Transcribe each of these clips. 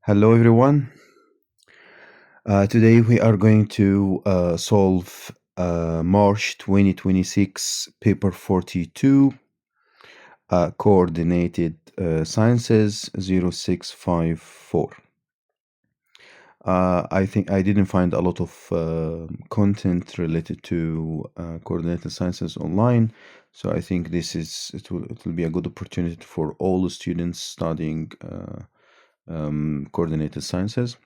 Hello, everyone. Today we are going to solve March 2026 paper 42, coordinated sciences 0654. I think I didn't find a lot of content related to coordinated sciences online, so I think it will be a good opportunity for all the students studying coordinated sciences.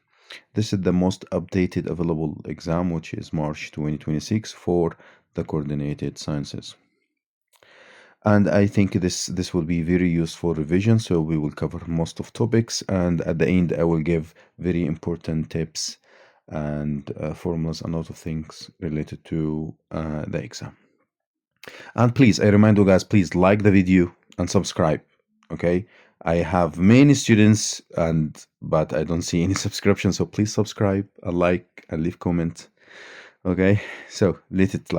This is the most updated available exam, which is March 2026 for the coordinated sciences. And I think this will be very useful revision. So we will cover most of topics, and at the end, I will give very important tips and formulas and a lot of things related to the exam. And please, I remind you guys, please like the video and subscribe. Okay, I have many students, but I don't see any subscription. So please subscribe and like and leave comment. Okay, so let it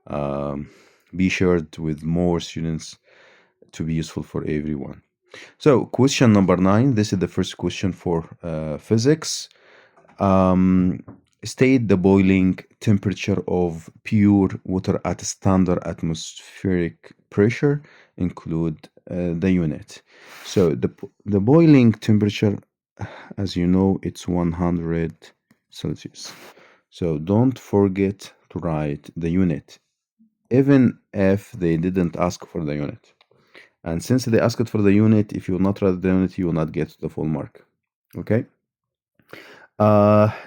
um, be shared with more students to be useful for everyone. So question number 9. This is the first question for physics. Um, State the boiling temperature of pure water at standard atmospheric pressure. Include the unit. So the boiling temperature, as you know, it's 100 Celsius. So don't forget to write the unit, even if they didn't ask for the unit. And since they asked for the unit, if you will not write the unit, you will not get the full mark. Okay.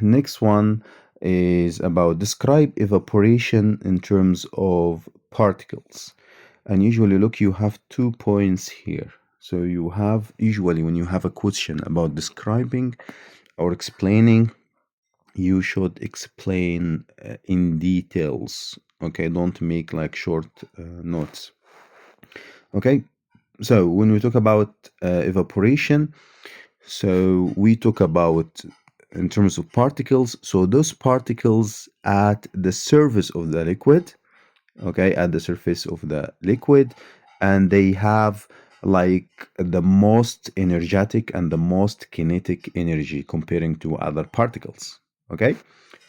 Next one is about describe evaporation in terms of particles. And usually, look, you have 2 points here. So you have, usually when you have a question about describing or explaining, you should explain in details. Okay, don't make like short notes. Okay, so when we talk about evaporation, so we talk about in terms of particles. So those particles at the surface of the liquid, okay, at the surface of the liquid, and they have like the most energetic and the most kinetic energy comparing to other particles. Okay,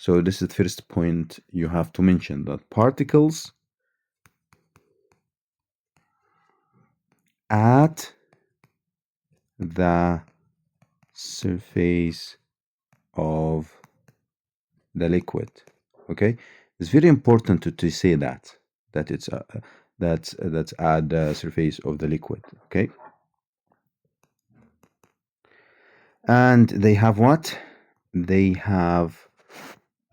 so this is the first point you have to mention, that particles at the surface of the liquid. Okay, it's very important to say that it's that's at the surface of the liquid. Okay, and they have what? They have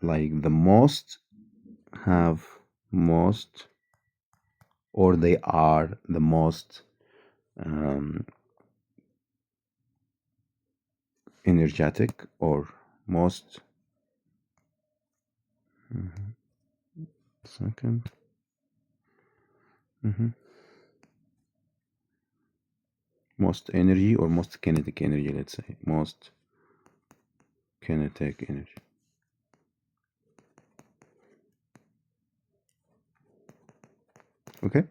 like the most, have most, or they are the most energetic or most. Second. Most energy or most kinetic energy, let's say most kinetic energy. Okay,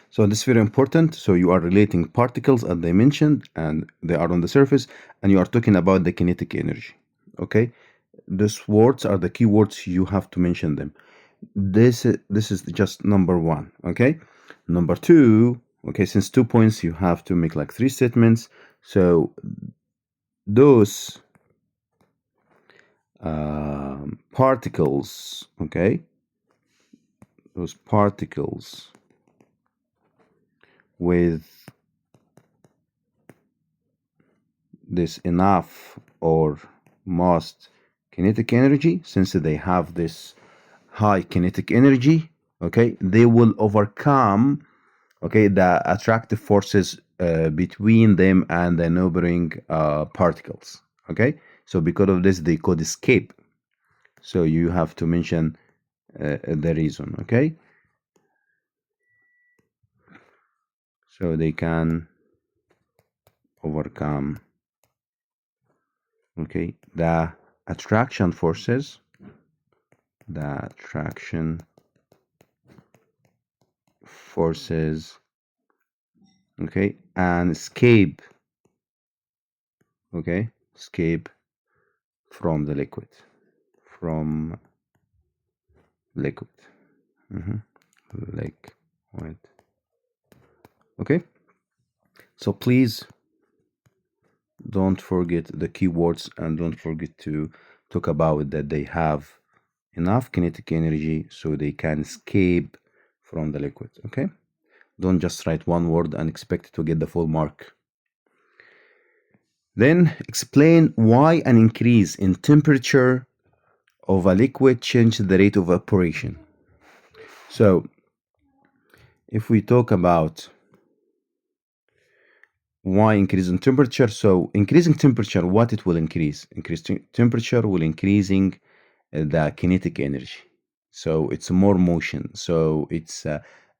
so this is very important. So you are relating particles as they mentioned, and they are on the surface, and you are talking about the kinetic energy. Okay, these words are the keywords, you have to mention them. This is just number one. Okay, number two. Okay, since 2 points, you have to make like 3 statements. So those particles, okay, those particles with this enough or most kinetic energy, since they have this high kinetic energy, okay, they will overcome, okay, the attractive forces between them and the neighboring particles. Okay, so because of this, they could escape. So you have to mention the reason. Okay, so they can overcome, okay, the attraction forces, the attraction forces, okay, and escape Okay, escape from the liquid, from liquid. Liquid. Okay, so please don't forget the keywords and don't forget to talk about that they have enough kinetic energy so they can escape from the liquid. Okay, don't just write one word and expect to get the full mark. Then explain why an increase in temperature of a liquid changes the rate of evaporation. So if we talk about why increase in temperature, so increasing temperature, what it will increase? Increasing temperature will increasing the kinetic energy. So it's more motion. So it's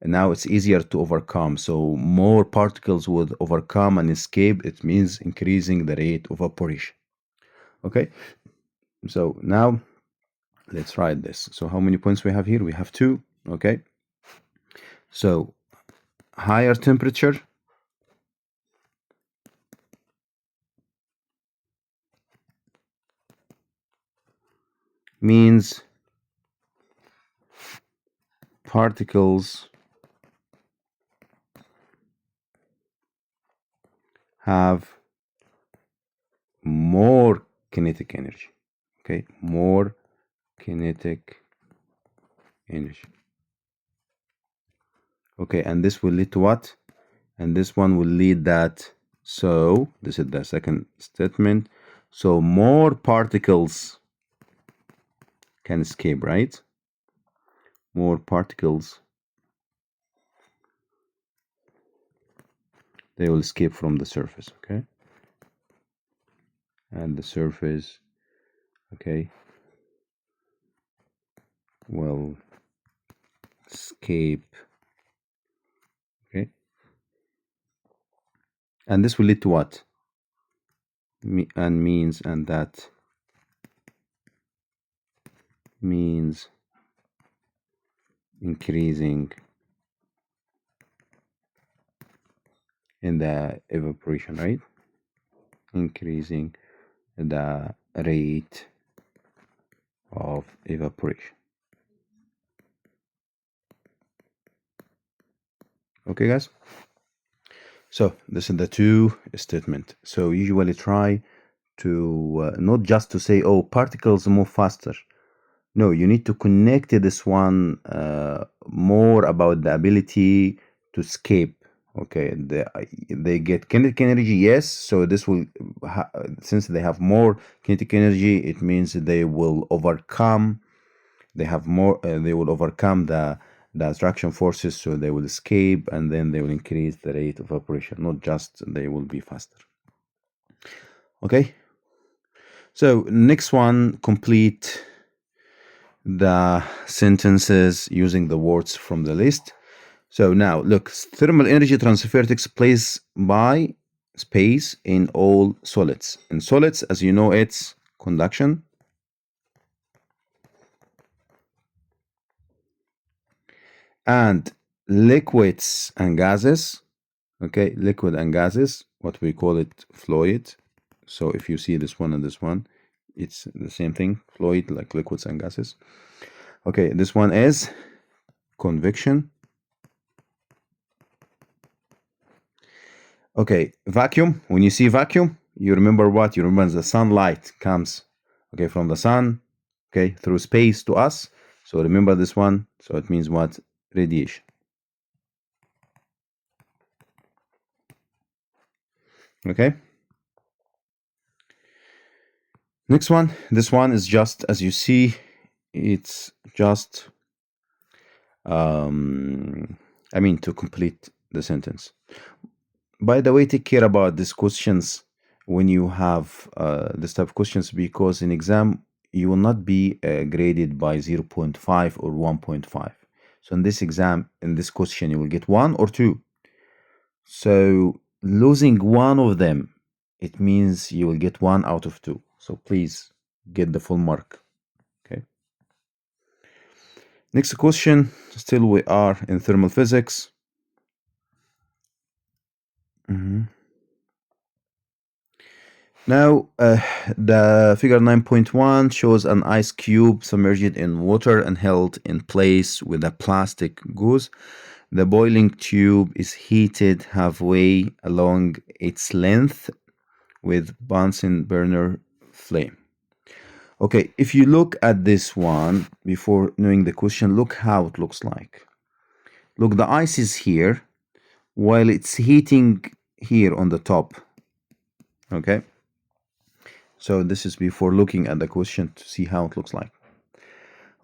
now it's easier to overcome. So more particles would overcome and escape. It means increasing the rate of evaporation. Okay. So now let's write this. So how many points we have here? We have 2. Okay. So higher temperature means particles have more kinetic energy. Okay, more kinetic energy. Okay, and this will lead to what? And this one will lead that. So this is the second statement. So more particles can escape, right? More particles, they will escape from the surface. Okay, and the surface, okay, will escape. Okay, and this will lead to what? And that means increasing in the evaporation, right? Increasing the rate of evaporation. Okay, guys? So this is the 2 statement. So usually try to not just to say, oh, particles move faster. No, you need to connect this one more about the ability to escape. Okay, they get kinetic energy, yes. So this will, since they have more kinetic energy, it means they will overcome. They have more. They will overcome the attraction forces, so they will escape, and then they will increase the rate of evaporation. Not just they will be faster. Okay. So next one, complete the sentences using the words from the list. So now look, thermal energy transfer takes place by space in all solids. In solids, as you know, it's conduction, and liquids and gases. Okay, liquid and gases, what we call it fluid. So if you see this one and this one, it's the same thing, fluid, like liquids and gases. Okay, this one is convection. Okay, vacuum. When you see vacuum, you remember what? You remember the sunlight comes, okay, from the sun, okay, through space to us. So remember this one. So it means what? Radiation. Okay. Next one. This one is just, as you see, it's just, to complete the sentence. By the way, take care about these questions when you have this type of questions, because in exam you will not be graded by 0.5 or 1.5. So in this exam, in this question, you will get 1 or 2. So losing one of them, it means you will get 1 out of 2. So please get the full mark. Okay. Next question. Still we are in thermal physics. Now, the figure 9.1 shows an ice cube submerged in water and held in place with a plastic gauze. The boiling tube is heated halfway along its length with Bunsen burner flame. Okay, if you look at this one before knowing the question, look how it looks like. Look, the ice is here while it's heating here on the top. Okay, so this is before looking at the question to see how it looks like.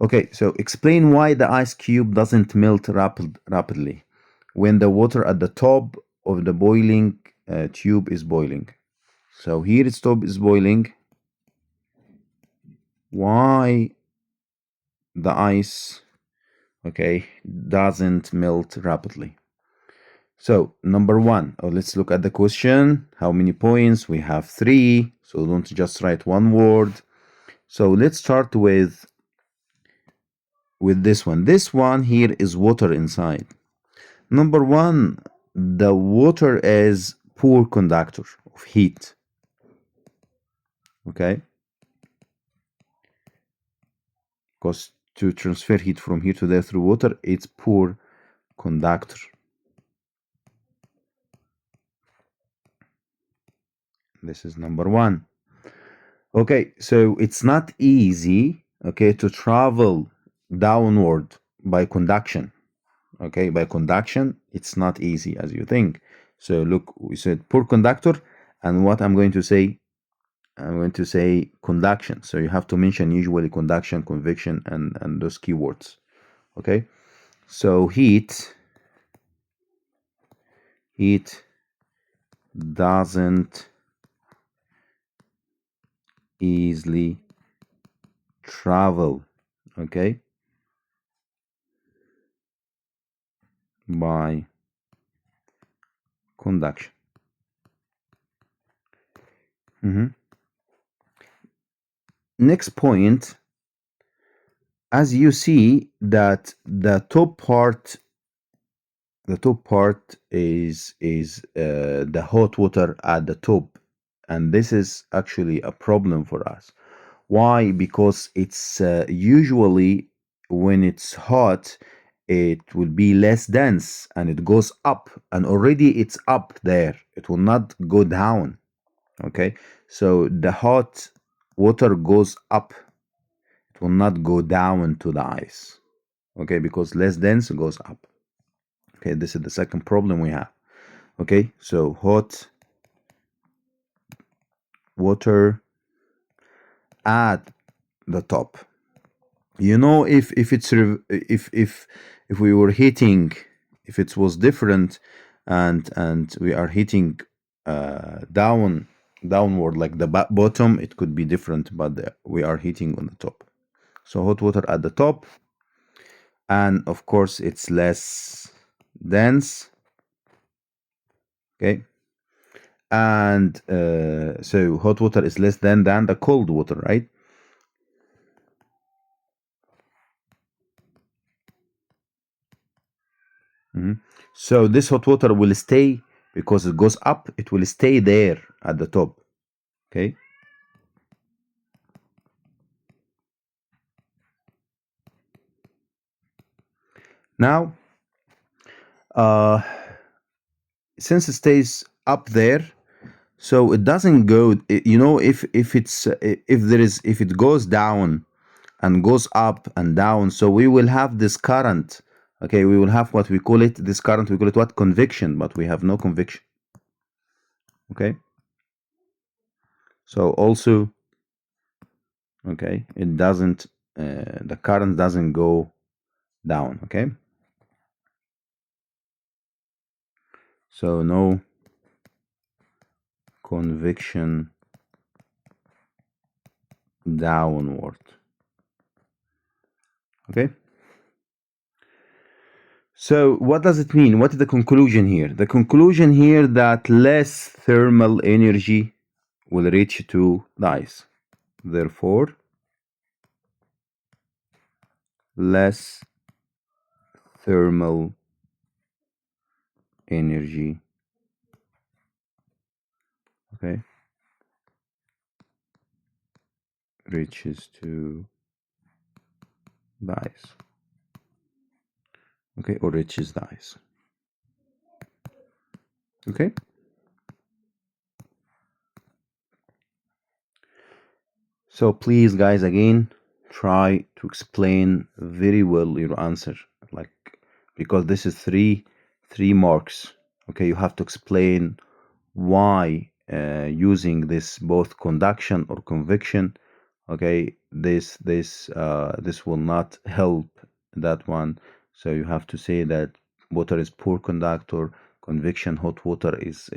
Okay, so explain why the ice cube doesn't melt rapidly when the water at the top of the boiling tube is boiling. So here its top is boiling. Why the ice, okay, doesn't melt rapidly? So number one, let's look at the question. How many points? We have 3, so don't just write one word. So let's start with this one. This one here is water inside. Number one, the water is poor conductor of heat. Okay, because to transfer heat from here to there through water, it's poor conductor. This is number one. Okay, so it's not easy, okay, to travel downward by conduction. Okay, by conduction, it's not easy as you think. So look, we said poor conductor, and what I'm going to say conduction. So you have to mention usually conduction, convection, and those keywords. Okay, so heat doesn't easily travel, okay, by conduction. Next point, as you see that the top part is the hot water at the top, and this is actually a problem for us. Why? Because it's usually when it's hot it will be less dense and it goes up, and already it's up there, it will not go down. Okay, so the hot water goes up, it will not go down to the ice. Okay, because less dense goes up. Okay, this is the second problem we have. Okay, so hot water at the top. You know, if we were heating, if it was different, and we are heating downward like the bottom, it could be different, but we are heating on the top. So hot water at the top, and of course it's less dense. Okay, and so hot water is less than the cold water, right? So this hot water will stay, because it goes up, it will stay there at the top. Okay, now since it stays up there, so it doesn't go, you know, if it goes down and goes up and down, so we will have this current. Okay, we will have what we call it, this current, we call it what? Convection, but we have no convection. Okay, so also, okay, it doesn't the current doesn't go down. Okay, so no convection downward. Okay, so what does it mean? What is the conclusion here? The conclusion here that less thermal energy will reach to the ice, therefore less thermal energy, okay, reaches to dies. Okay, or reaches dies. Okay. So please, guys, again, try to explain very well your answer, like, because this is three marks. Okay, you have to explain why using this both conduction or convection. Okay, this will not help that one. So you have to say that water is poor conductor, convection hot water is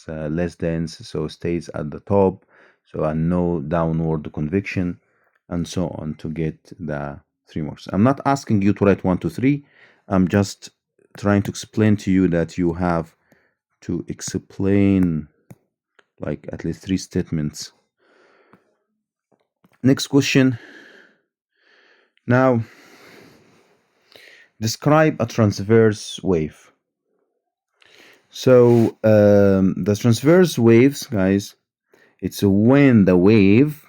less dense, so stays at the top, so and no downward convection, and so on, to get the 3 marks. I'm not asking you to write 1 2 3. I'm just trying to explain to you that you have to explain like at least 3 statements. Next question. Now, describe a transverse wave. So the transverse waves, guys, it's when the wave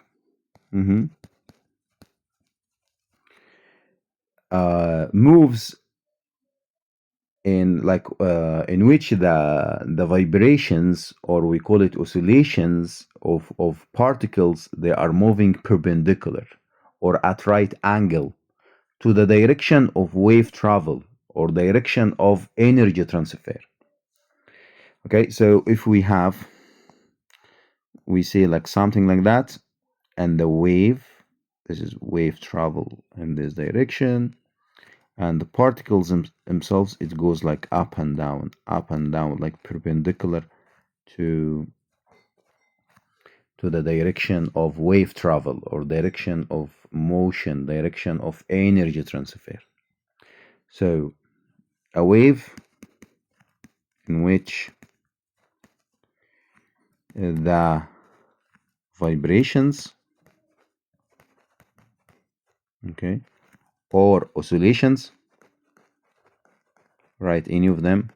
moves in which the vibrations, or we call it oscillations of particles, they are moving perpendicular or at right angle to the direction of wave travel or direction of energy transfer. Okay, so if we say like something like that, and the wave, this is wave travel in this direction, and the particles themselves, it goes like up and down, like perpendicular to the direction of wave travel or direction of motion, direction of energy transfer. So a wave in which the vibrations, okay, or oscillations, write any of them,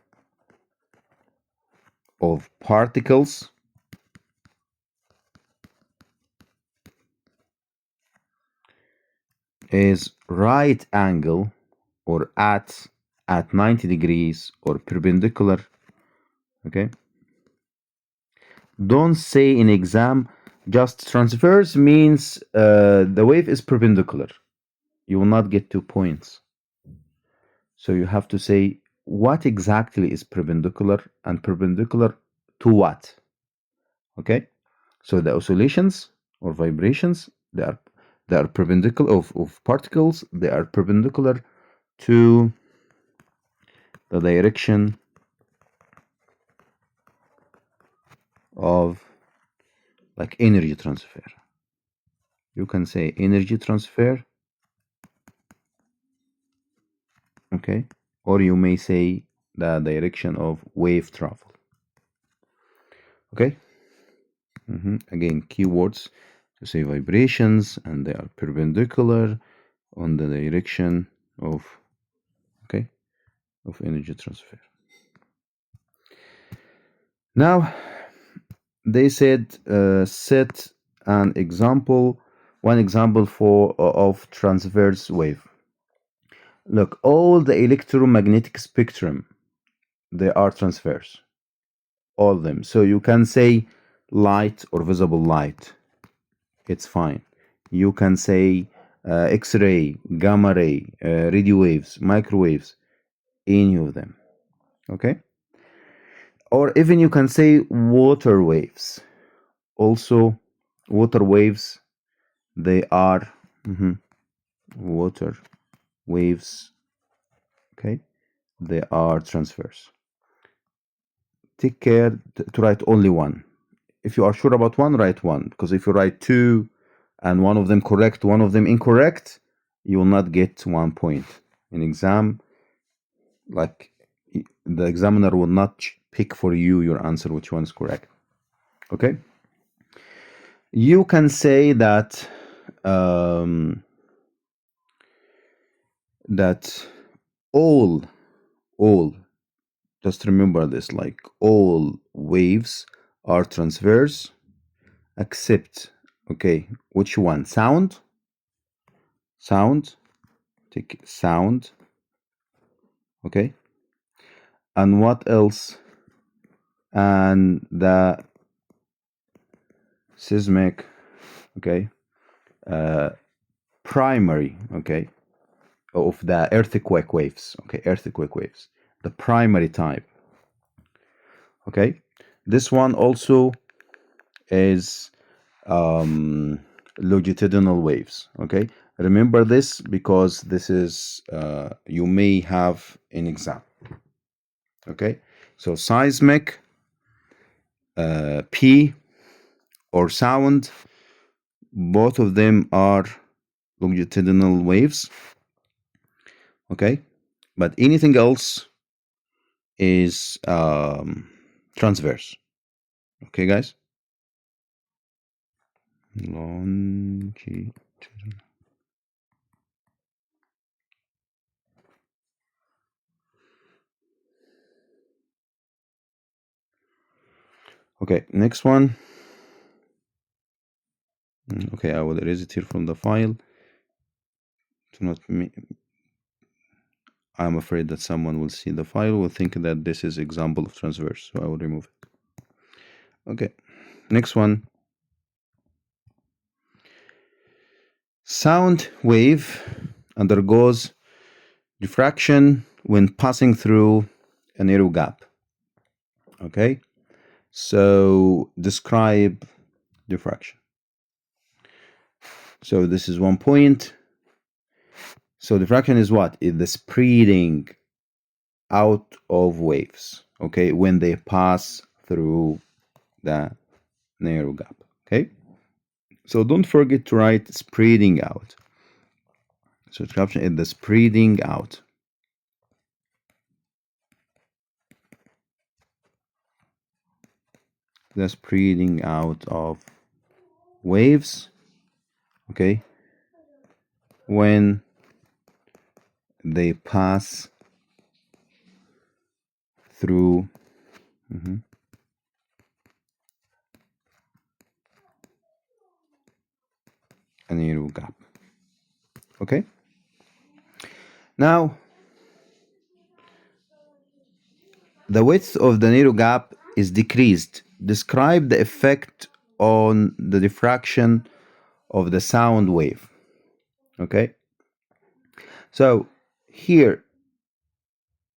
of particles is right angle or at 90 degrees or perpendicular. Okay, don't say in exam just transverse means the wave is perpendicular. You will not get 2 points. So you have to say what exactly is perpendicular, and perpendicular to what. Okay, so the oscillations or vibrations, they are perpendicular of particles, they are perpendicular to the direction of like energy transfer. You can say energy transfer, okay, or you may say the direction of wave travel. Okay. Again, keywords to say vibrations, and they are perpendicular on the direction of, okay, of energy transfer. Now they said set an example, one example of transverse wave. Look, all the electromagnetic spectrum, they are transverse, all of them. So you can say light or visible light, it's fine. You can say X-ray, gamma ray, radio waves, microwaves, any of them. Okay, or even you can say water waves. Also, water waves, they are water waves. Okay, they are transverse. Take care to write only one. If you are sure about one, write one, because if you write two and one of them correct, one of them incorrect, you will not get 1 point in exam. Like the examiner will not pick for you your answer which one is correct. Okay, you can say that that all just remember this, like all waves are transverse except Okay, which one? Sound? Sound. Take sound. Okay. And what else? And the seismic, okay, primary, okay, of the earthquake waves, okay, earthquake waves, the primary type, okay. This one also is longitudinal waves, okay. Remember this because this is you may have in exam, okay. So seismic, P, or sound, both of them are longitudinal waves, okay, but anything else is transverse, okay guys. Longitudinal. Okay, next one. Okay, I will erase it here from the file. Do not I'm afraid that someone will see the file, will think that this is example of transverse, so I will remove it. Okay, next one. Sound wave undergoes diffraction when passing through a narrow gap. Okay, so describe diffraction. So this is one point. So diffraction is what? Is the spreading out of waves, okay, when they pass through the narrow gap, okay? So don't forget to write spreading out. So diffraction is the spreading out. The spreading out of waves, okay, when they pass through a narrow gap, okay. Now the width of the narrow gap is decreased. Describe the effect on the diffraction of the sound wave, okay. So here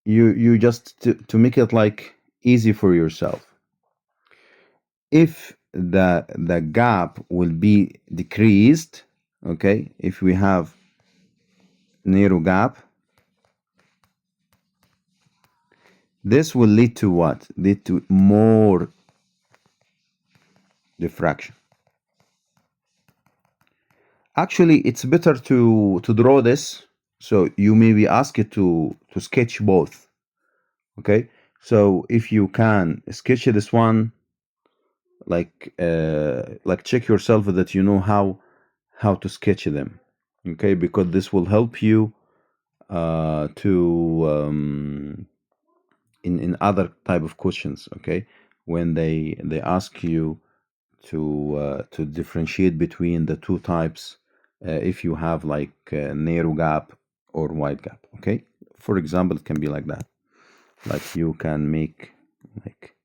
you just to make it like easy for yourself, if the gap will be decreased, okay, if we have narrow gap, this will lead to what? Lead to more diffraction. Actually, it's better to draw this, so you may be asked to sketch both, okay. So if you can sketch this one, like check yourself that you know how to sketch them, okay, because this will help you to in other type of questions, okay, when they ask you to differentiate between the two types, if you have like narrow gap or wide gap, okay. For example, it can be like that, like you can make like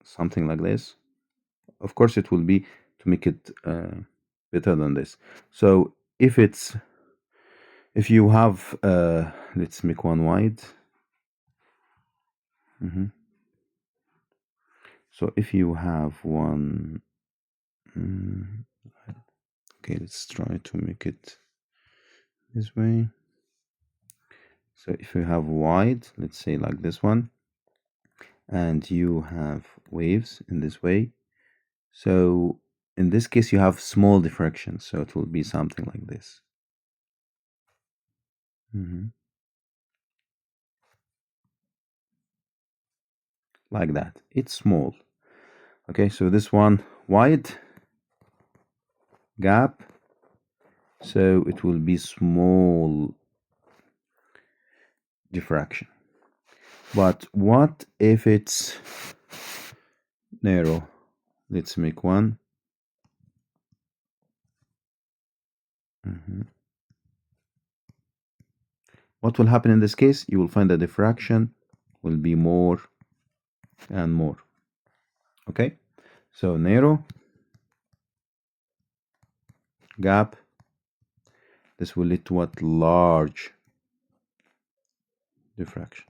something like this. Of course it will be to make it better than this. So if you have let's make one wide. So if you have one, okay, let's try to make it this way. So if you have wide, let's say like this one, and you have waves in this way, so in this case you have small diffraction, so it will be something like this. Like that, it's small, okay. So this one wide gap, so it will be small diffraction. But what if it's narrow? Let's make one. What will happen in this case? You will find the diffraction will be more and more. Okay, so narrow gap, this will lead to what? Large diffraction.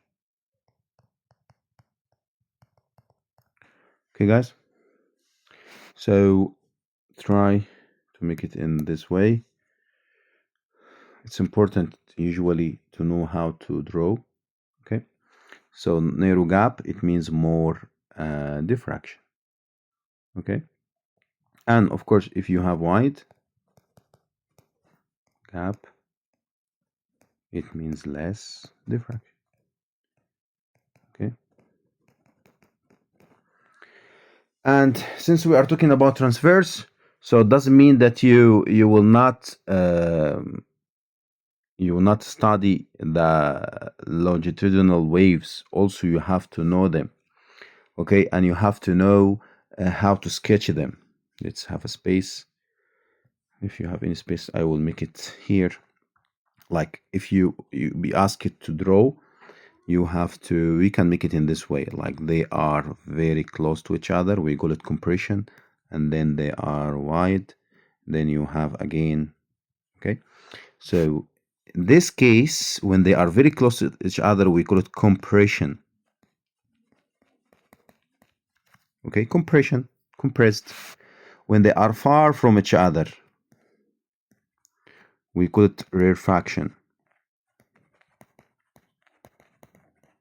Okay guys, so try to make it in this way. It's important usually to know how to draw. Okay, so narrow gap, it means more diffraction. Okay, and of course if you have wide gap, it means less diffraction. Okay, and since we are talking about transverse, so it doesn't mean that you will not study the longitudinal waves. Also you have to know them. Okay, and you have to know how to sketch them. Let's have a space. If you have any space, I will make it here. Like if you be asked to draw, you have to, we can make it in this way, like they are very close to each other, we call it compression, and then they are wide, then you have again. Okay, so in this case, when they are very close to each other, we call it compression. Okay, compression, compressed. When they are far from each other, we call it rarefaction.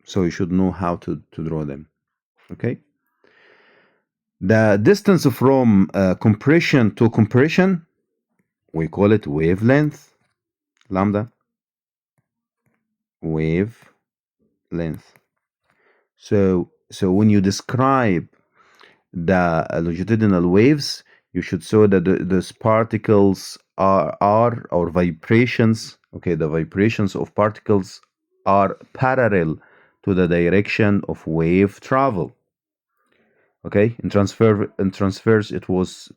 So you should know how to draw them. Okay, the distance from compression to compression, we call it wavelength, lambda, wavelength. So when you describe the longitudinal waves, you should show that those particles are or vibrations. Okay, the vibrations of particles are parallel to the direction of wave travel. Okay, in transverse it was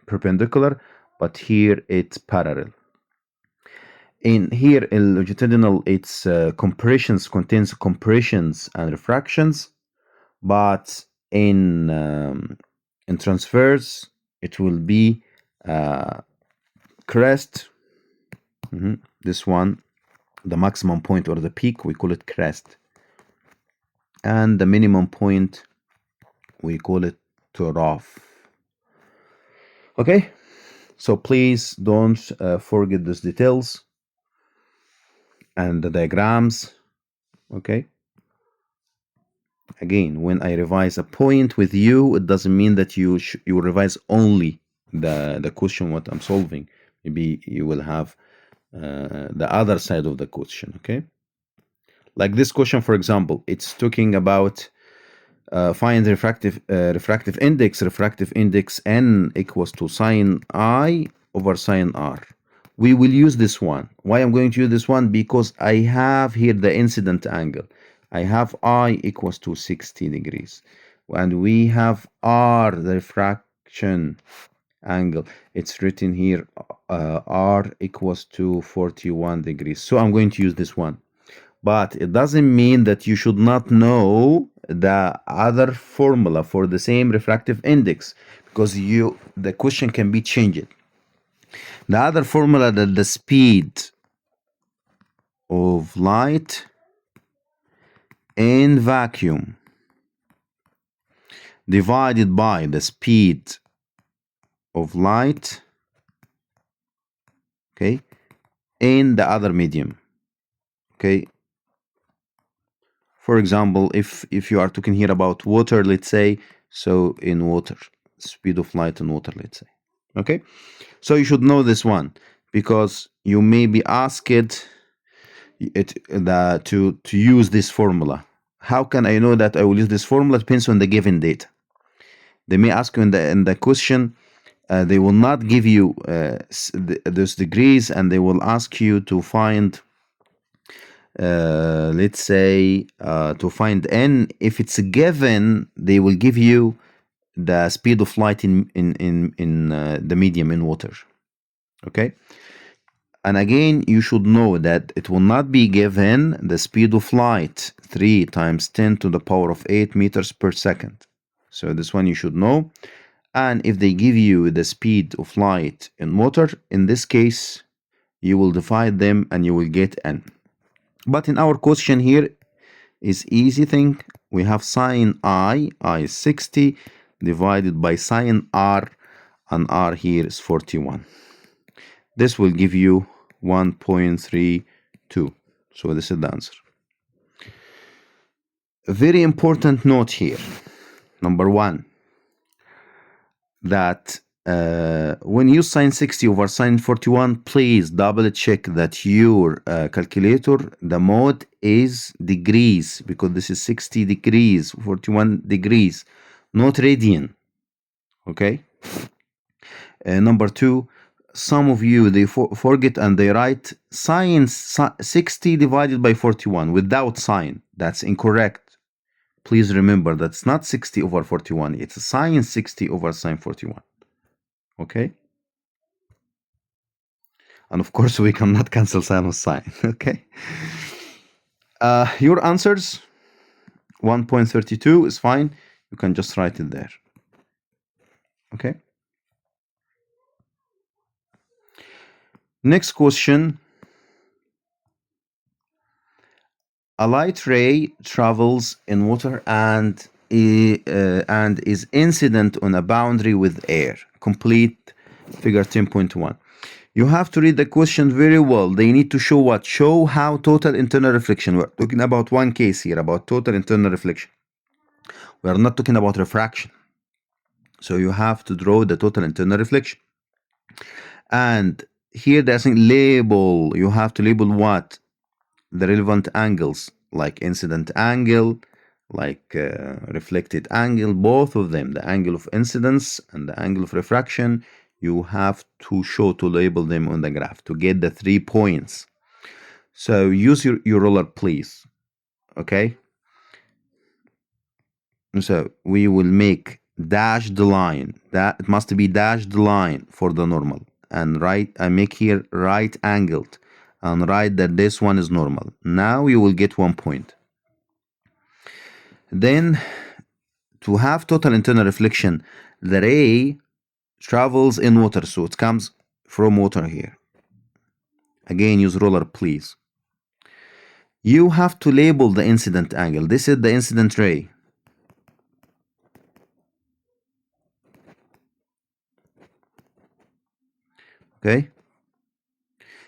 perpendicular, but here it's parallel. In here in longitudinal, it's compressions, contains compressions and refractions, but in transverse it will be crest. This one, the maximum point or the peak, we call it crest, and the minimum point we call it trough. Okay, so please don't forget these details and the diagrams. Okay, again, when I revise a point with you, it doesn't mean that you revise only the question what I'm solving. Maybe you will have the other side of the question. Okay, like this question, for example, it's talking about find refractive index. Refractive index n equals to sine I over sine r. We will use this one. Why I'm going to use this one? Because I have here the incident angle. I have I equals to 60 degrees, and we have r, the refraction angle. It's written here r equals to 41 degrees. So I'm going to use this one. But it doesn't mean that you should not know the other formula for the same refractive index, because the question can be changed. The other formula, that the speed of light in vacuum divided by the speed of light, okay, in the other medium. Okay, for example, if you are talking here about water, let's say, so in water, speed of light in water, let's say. Okay, so you should know this one, because you may be asked to use this formula. How can I know that I will use this formula? It depends on the given data. They may ask you in the question, they will not give you those degrees, and they will ask you to find let's say to find n. If it's a given, they will give you the speed of light in the medium in water. Okay. And again, you should know that it will not be given the speed of light, 3 times 10 to the power of 8 meters per second. So this one you should know. And if they give you the speed of light in water, in this case, you will divide them and you will get n. But in our question here is easy thing. We have sine I is 60 divided by sine r, and r here is 41. This will give you 1.32. So this is the answer. A very important note here. Number one, that when you sine 60 over sine 41, please double check that your calculator, the mode is degrees, because this is 60 degrees, 41 degrees, not radian. Okay. Number two, some of you, they forget and they write sine 60 divided by 41 without sine. That's incorrect. Please remember that's not 60 over 41. It's sine 60 over sine 41. Okay? And of course, we cannot cancel sine with sine. Okay? Your answers, 1.32 is fine. You can just write it there. Okay? Next question. A light ray travels in water and is incident on a boundary with air. Complete figure 10.1. You have to read the question very well. They need to show what? Show how total internal reflection. We're talking about one case here, about total internal reflection. We are not talking about refraction. So you have to draw the total internal reflection. And here there's a label. You have to label what? The relevant angles, like incident angle, like reflected angle, both of them, the angle of incidence and the angle of refraction, you have to label them on the graph to get the 3 points. So use your ruler, please. Okay. So we will make dashed line. That it must be dashed line for the normal. And I make here right angled. And write that this one is normal. Now you will get 1 point. Then, to have total internal reflection, the ray travels in water, so it comes from water here. Again, use ruler, please. You have to label the incident angle. This is the incident ray. Okay?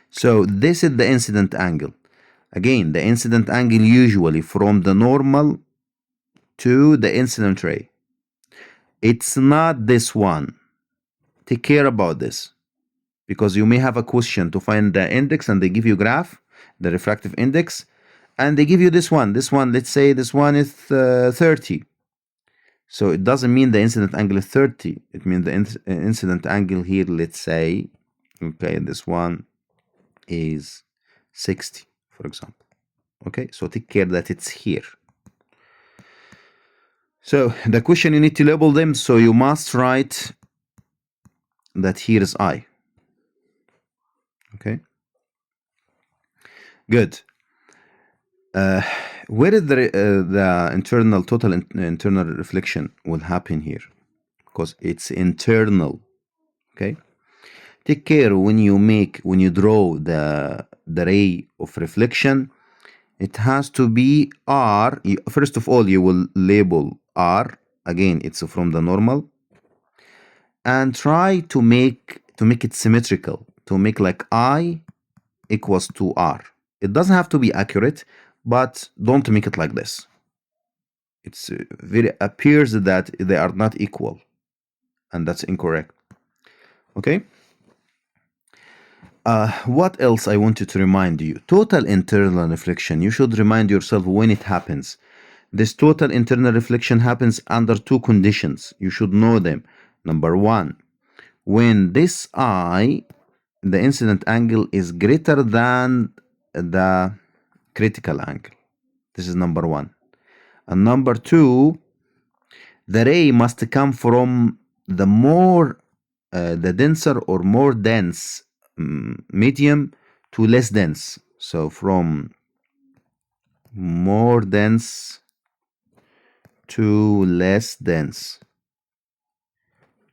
So this is the incident angle. Again, the incident angle usually from the normal to the incident ray. It's not this one. Take care about this, because you may have a question to find the index and they give you graph, the refractive index, and they give you this one. This one, let's say this one is 30. So it doesn't mean the incident angle is 30. It means the incident angle here, let's say, okay, this one is 60, for example. Okay, so take care that it's here. So the question, you need to label them, so you must write that here is I. Okay, good. Where is the internal total internal reflection will happen here? Because it's internal. Okay, take care when you draw the ray of reflection. It has to be R. First of all, you will label R. Again, it's from the normal, and try to make it symmetrical, to make like I equals to R. It doesn't have to be accurate, but don't make it like this. It's very appears that they are not equal, and that's incorrect. Okay. What else I wanted to remind you? Total internal reflection. You should remind yourself when it happens. This total internal reflection happens under 2 conditions. You should know them. Number 1, when this I, the incident angle, is greater than the critical angle. This is number 1. And number 2, the ray must come from the denser or more dense medium to less dense. So from more dense to less dense.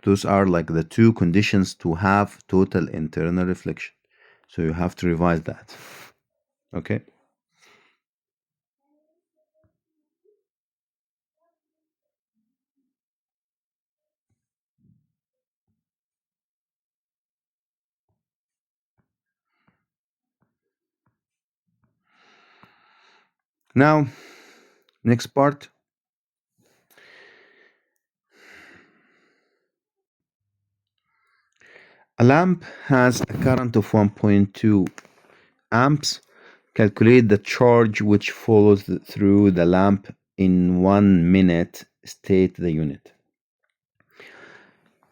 Those are like the two conditions to have total internal reflection. So you have to revise that. Okay. Now, next part. A lamp has a current of 1.2 amps. Calculate the charge which follows through the lamp in 1 minute. State the unit.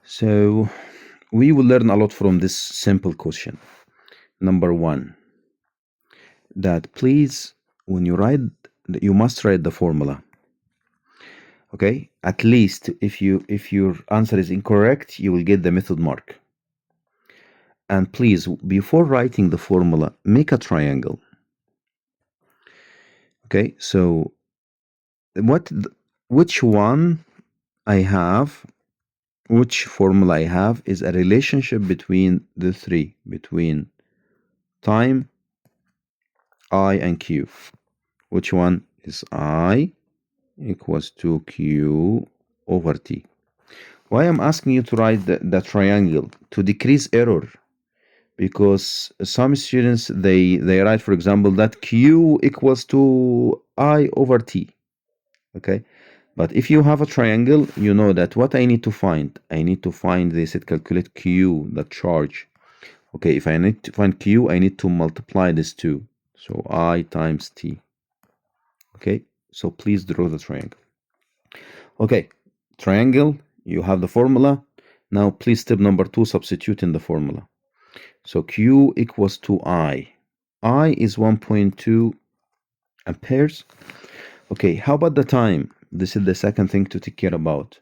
So we will learn a lot from this simple question. Number one, that please, when you write, you must write the formula. Okay, at least if your answer is incorrect, you will get the method mark. And please, before writing the formula, make a triangle. Okay, so which one I have, which formula I have is a relationship between the three, between time, I, and Q. Which one is I equals to Q over T. Why I'm asking you to write the triangle? To decrease error. Because some students, they write, for example, that Q equals to I over T. Okay. But if you have a triangle, you know that what I need to find, they said calculate Q, the charge. Okay, if I need to find Q, I need to multiply this two. So I times T. Okay, so please draw the triangle. Okay, triangle, you have the formula. Now please step number 2, substitute in the formula. So Q equals to I. I is 1.2 amperes. Okay, how about the time? This is the second thing to take care about.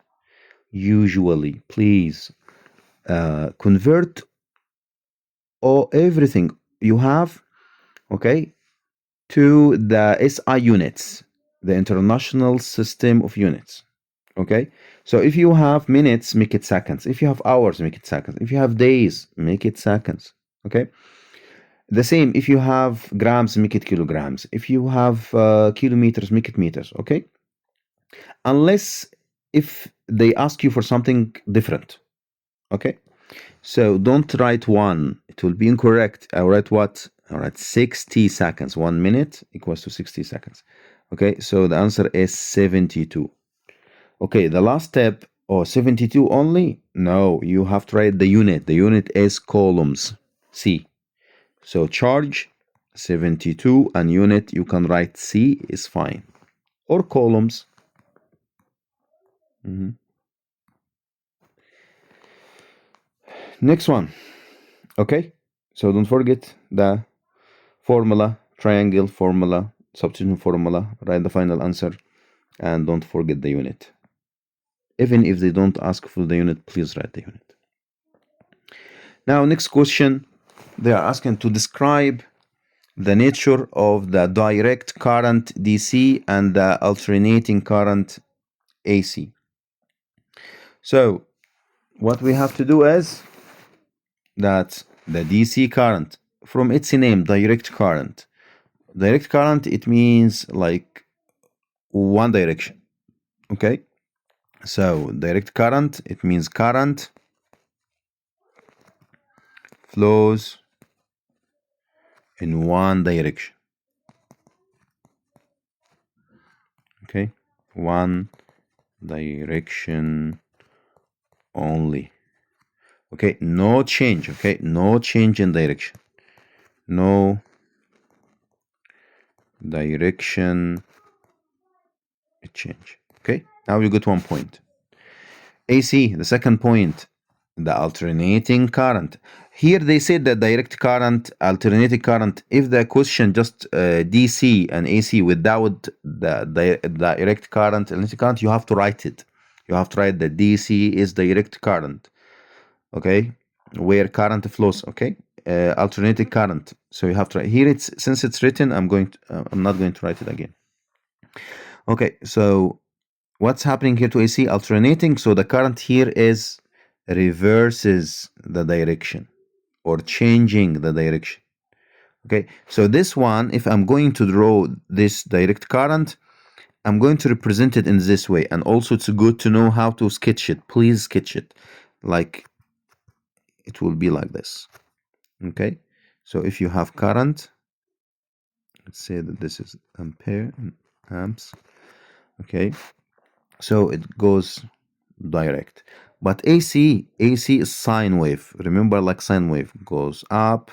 Usually, please convert everything you have, okay, to the SI units, the International System of Units. Okay, so if you have minutes, make it seconds. If you have hours, make it seconds. If you have days, make it seconds. Okay, the same, if you have grams, make it kilograms. If you have kilometers, make it meters. Okay, unless if they ask you for something different. Okay, so don't write 1, it will be incorrect. I write what? I write 60 seconds. 1 minute equals to 60 seconds. Okay, so the answer is 72. Okay, the last step, 72 only? No, you have to write the unit. The unit is coulombs, C. So charge 72 and unit, you can write C is fine. Or coulombs. Next one. Okay, so don't forget the formula, triangle formula, substitution formula, write the final answer, and don't forget the unit. Even if they don't ask for the unit, please write the unit. Now, next question, they are asking to describe the nature of the direct current DC and the alternating current AC. So, what we have to do is that the DC current, from its name, direct current. Direct current, it means like one direction. Okay, so direct current, it means current flows in one direction. Okay, one direction only. Okay, no change. Okay, no change in direction. No direction change. Okay, now we got 1 point. AC, the second point, the alternating current. Here they said that direct current, alternating current. If the question just DC and AC without the direct current, alternating current, you have to write it. You have to write that DC is direct current. Okay, where current flows. Okay, alternating current. So you have to write here. It's since it's written, I'm not going to write it again. Okay, so what's happening here to AC? Alternating. So the current here is reverses the direction or changing the direction. Okay, so this one, if I'm going to draw this direct current, I'm going to represent it in this way. And also it's good to know how to sketch it. Please sketch it. Like it will be like this. Okay, so if you have current, let's say that this is ampere and amps. Okay, so it goes direct. But AC is sine wave. Remember, like sine wave goes up,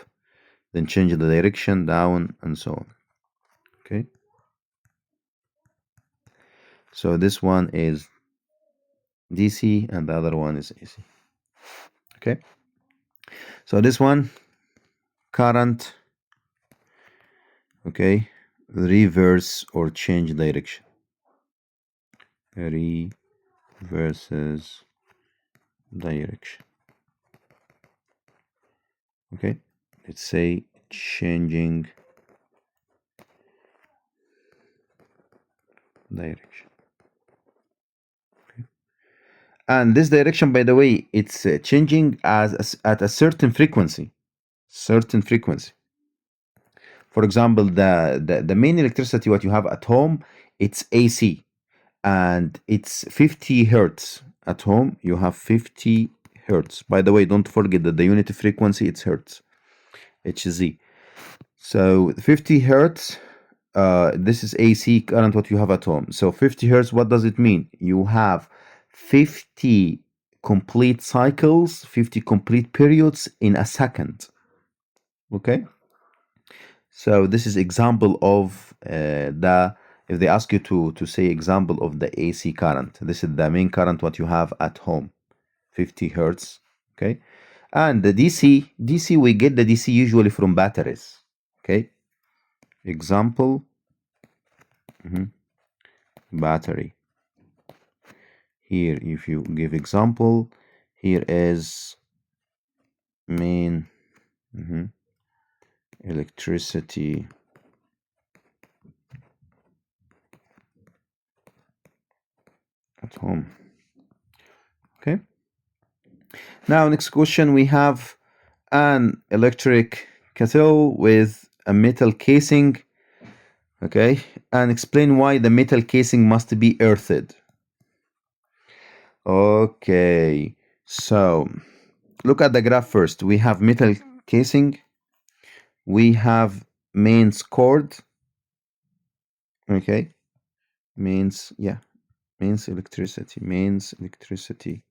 then change the direction, down, and so on. Okay, so this one is DC and the other one is AC. Okay, so this one current, okay, reverse or change direction, reverses direction. Okay, let's say changing direction. Okay. And this direction, by the way, it's changing at a certain frequency. For example, the main electricity what you have at home, it's AC, and it's 50 hertz. At home, you have 50 hertz. By the way, don't forget that the unit frequency, it's hertz, Hz. So 50 hertz, this is AC current what you have at home. So 50 hertz, what does it mean? You have 50 complete cycles, 50 complete periods in a second. Okay, so this is example of if they ask you to say example of the AC current, this is the main current what you have at home, 50 hertz. Okay, and the DC, we get the DC usually from batteries. Okay, example, battery. Here, if you give example, here is main electricity at home. Okay, now next question, we have an electric kettle with a metal casing. Okay, and explain why the metal casing must be earthed. Okay, so look at the graph first. We have metal casing, we have mains cord. Okay, mains electricity.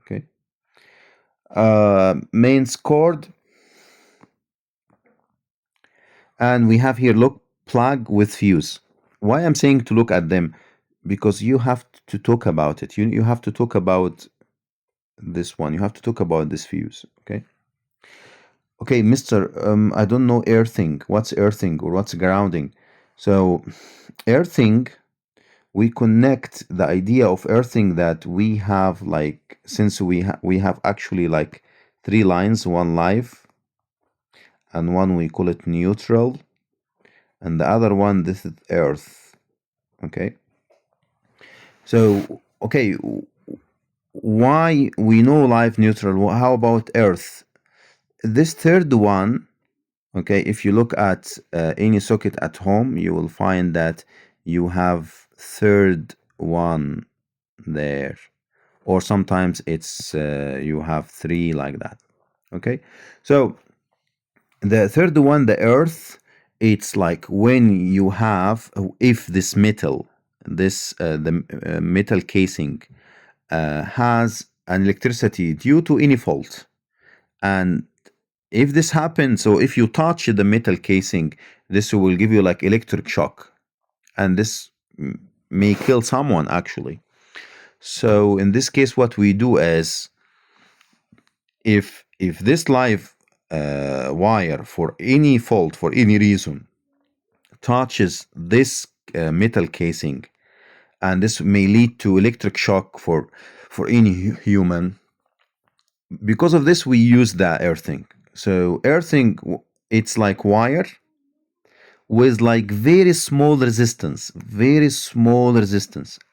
Okay, mains cord, and we have here, look, plug with fuse. Why I'm saying to look at them? Because you have to talk about it. You have to talk about this one. You have to talk about this fuse. Okay, mister, I don't know earthing. What's earthing or what's grounding? So earthing, we connect the idea of earthing that we have, like, since we have actually like 3 lines, one live and one we call it neutral, and the other one, this is earth. Okay, so okay, why we know live, neutral? How about earth? This third one, okay, if you look at any socket at home, you will find that you have third one there, or sometimes it's you have 3 like that. Okay, so the third one, the earth, it's like when you have, if this metal, the metal casing has an electricity due to any fault, and if this happens, so if you touch the metal casing, this will give you like electric shock, and this may kill someone actually. So in this case, what we do is, if this live wire, for any fault, for any reason, touches this metal casing, and this may lead to electric shock for any human, because of this we use the earthing. So earthing, it's like wire with like very small resistance,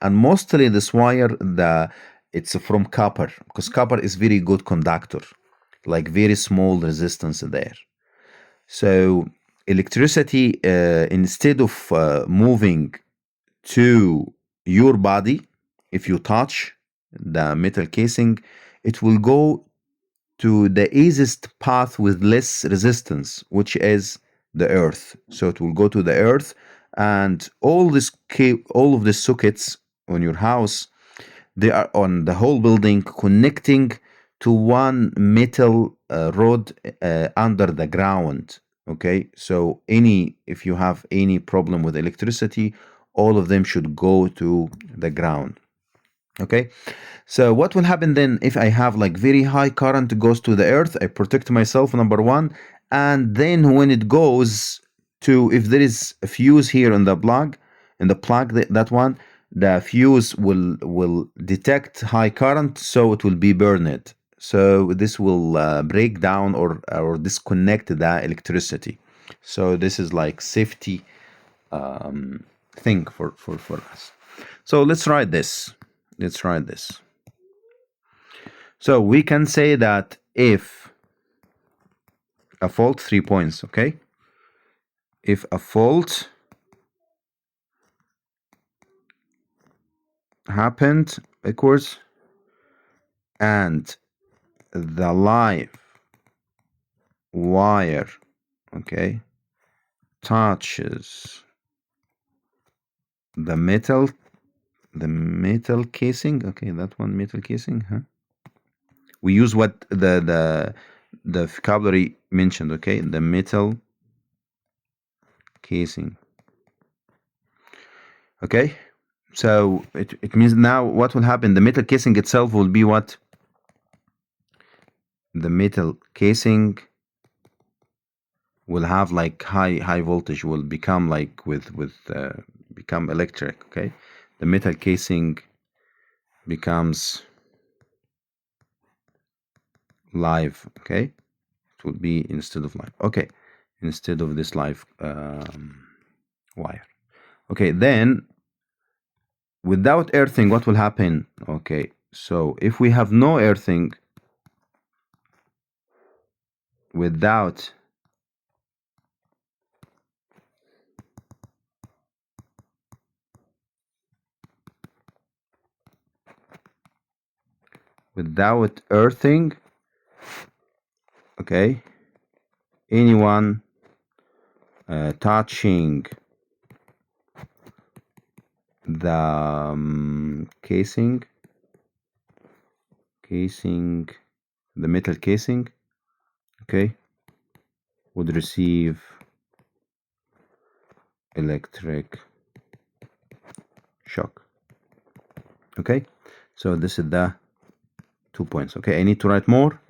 and mostly this wire, it's from copper, because copper is very good conductor, like very small resistance there. So electricity, instead of moving to your body, if you touch the metal casing, it will go to the easiest path with less resistance, which is the earth. So it will go to the earth, and all of the sockets on your house, they are on the whole building, connecting to one metal rod under the ground. Okay, so if you have any problem with electricity, all of them should go to the ground. Okay, so what will happen then if I have like very high current goes to the earth? I protect myself, number one, and then when it goes to, if there is a fuse here in the plug, that one, the fuse will detect high current, so it will be burned. So this will break down or disconnect the electricity. So this is like safety thing for us. So let's write this. So we can say that if a fault, 3 points, okay? If a fault happened backwards and the live wire, okay, touches the metal casing, okay, that one, metal casing, huh? We use what the vocabulary mentioned, okay, the metal casing. Okay, so it means now what will happen? The metal casing itself will be what? The metal casing will have like high voltage, will become like become electric. Okay, the metal casing becomes live. Okay, it will be instead of live. Okay, instead of this live wire. Okay, then without earthing, what will happen? Okay, so if we have no earthing, without earthing, okay, anyone touching the casing, the metal casing, okay, would receive electric shock. Okay, so this is the 2 points. Okay, I need to write more.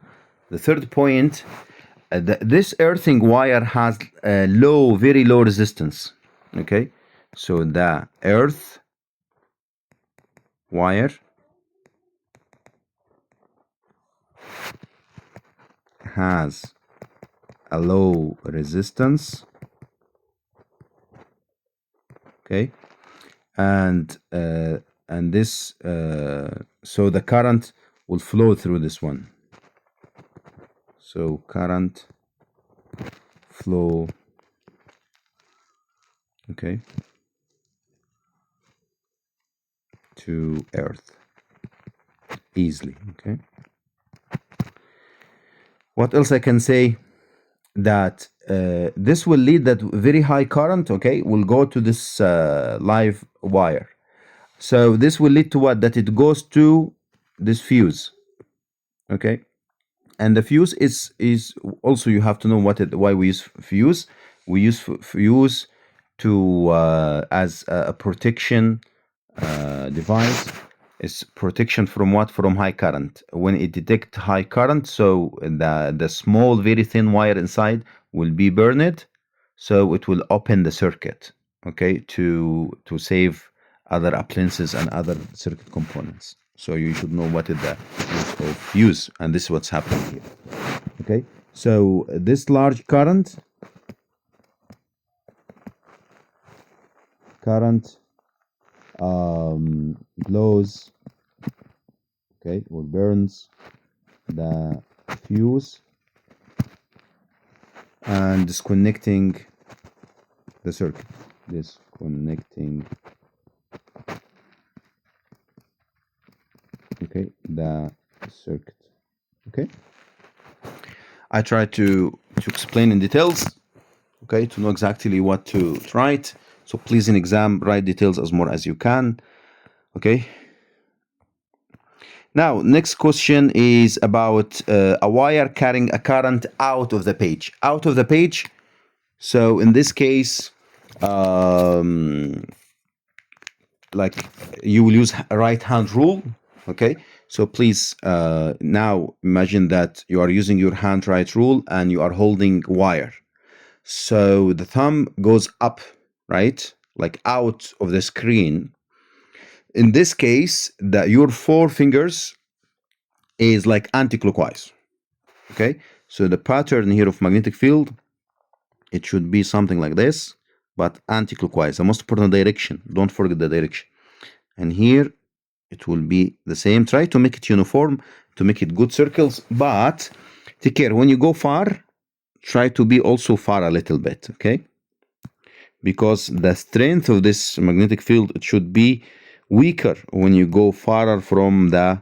The third point, this earthing wire has very low resistance. Okay, so the earth wire has a low resistance. Okay, and this so the current will flow through this one. So current flow, okay, to earth easily. Okay, what else I can say? That this will lead that very high current, okay, will go to this live wire. So this will lead to what? That it goes to this fuse. Okay, and the fuse is also, you have to know why we use fuse. We use fuse to as a protection device. It's protection from what? From high current. When it detects high current, so the small, very thin wire inside will be burned, so it will open the circuit, okay, to save other appliances and other circuit components. So you should know what is the use of fuse, and this is what's happening here. Okay, So this large current blows, okay, or burns the fuse and disconnecting the circuit. Disconnecting, okay, the circuit. Okay. I try to explain in details, okay, to know exactly what to write. So please in exam write details as more as you can. Okay. Now, next question is about a wire carrying a current out of the page. Out of the page. So in this case, like you will use right hand rule. Okay. So please now imagine that you are using your hand right rule and you are holding wire. So the thumb goes up, right? Like out of the screen. In this case, your four fingers is like anti-clockwise. Okay, so the pattern here of magnetic field, it should be something like this, but anti-clockwise. The most important direction. Don't forget the direction. And here it will be the same. Try to make it uniform, to make it good circles, but take care when you go far. Try to be also far a little bit. Okay, because the strength of this magnetic field, it should be weaker when you go farther from the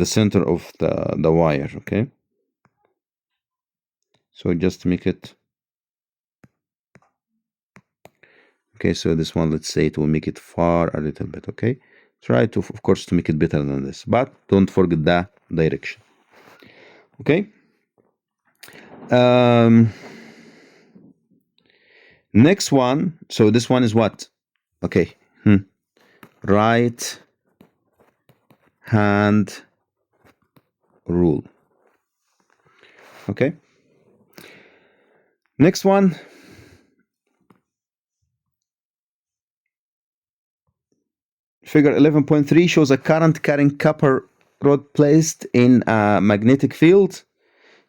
center of the wire. Okay, so just make it okay. So this one, let's say it will make it far a little bit. Okay, try to, of course, to make it better than this, but don't forget the direction. Okay. Next one. So this one is what? Okay. Right hand rule. Okay. Next one. Figure 11.3 shows a current carrying copper rod placed in a magnetic field.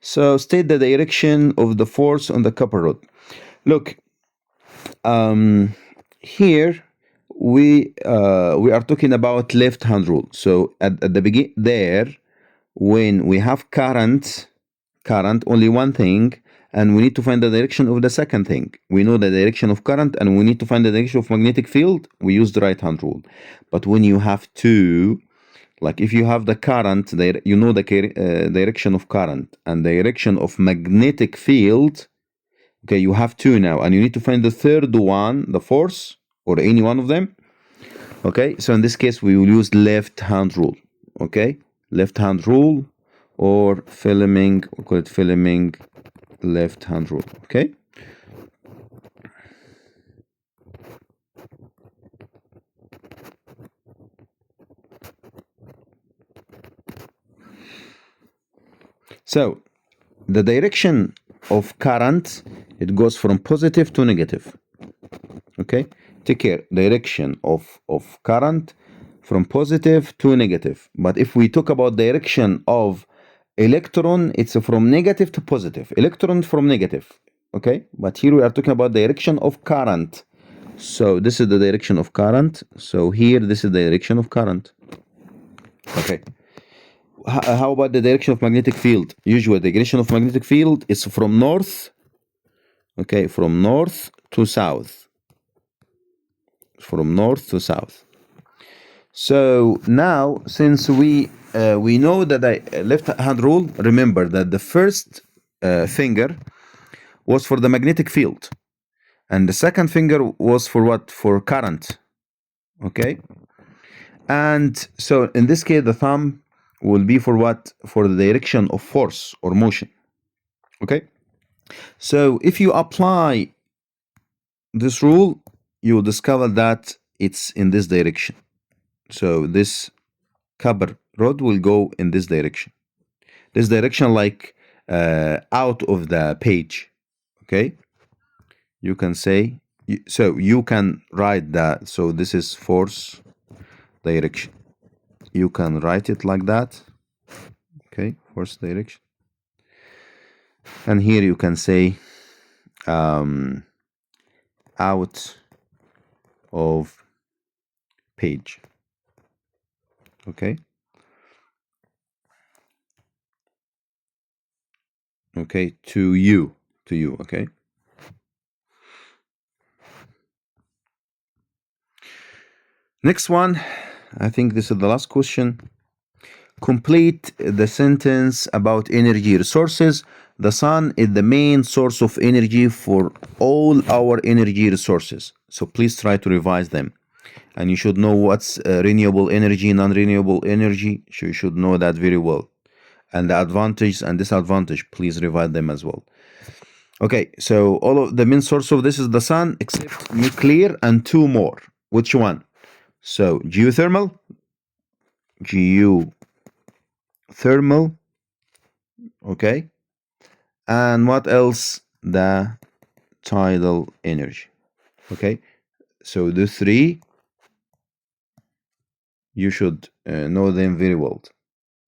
So state the direction of the force on the copper rod. Look, here we are talking about left hand rule. So at the beginning there, when we have current, only one thing, and we need to find the direction of the second thing. We know the direction of current and we need to find the direction of magnetic field. We use the right hand rule. But when you have two, like if you have the current, you know the direction of current and direction of magnetic field. Okay, you have two now, and you need to find the third one, the force, or any one of them. Okay, so in this case, we will use left hand rule. Okay, left hand rule, or Fleming, we call it Fleming left hand rule. Okay. So the direction of current, it goes from positive to negative. Okay, take care. Direction of current from positive to negative. But if we talk about direction of electron, it's from negative to positive. Electron from negative. Okay, but here we are talking about direction of current. So this is the direction of current. So here this is the direction of current. Okay. How about the direction of magnetic field? Usually the direction of magnetic field is from north. Okay, from north to south. From north to south. So now, since we know that the left hand rule, remember that the first finger was for the magnetic field, and the second finger was for what? For current. Okay, and so in this case, the thumb will be for what? For the direction of force or motion. Okay, so if you apply this rule, you will discover that it's in this direction. So this copper rod will go in this direction. This direction, like out of the page. Okay, you can say, so you can write that. So this is force direction. You can write it like that. Okay, force direction. And here you can say out of page. Okay. Okay, to you. Okay. Next one, I think this is the last question. Complete the sentence about energy resources. The sun is the main source of energy for all our energy resources. So please try to revise them. And you should know what's renewable energy, non-renewable energy. So you should know that very well. And the advantage and disadvantage, please revise them as well. Okay, so all of the main source of this is the sun, except nuclear and two more. Which one? So geothermal, okay, and what else? The tidal energy. Okay, so the three, you should know them very well.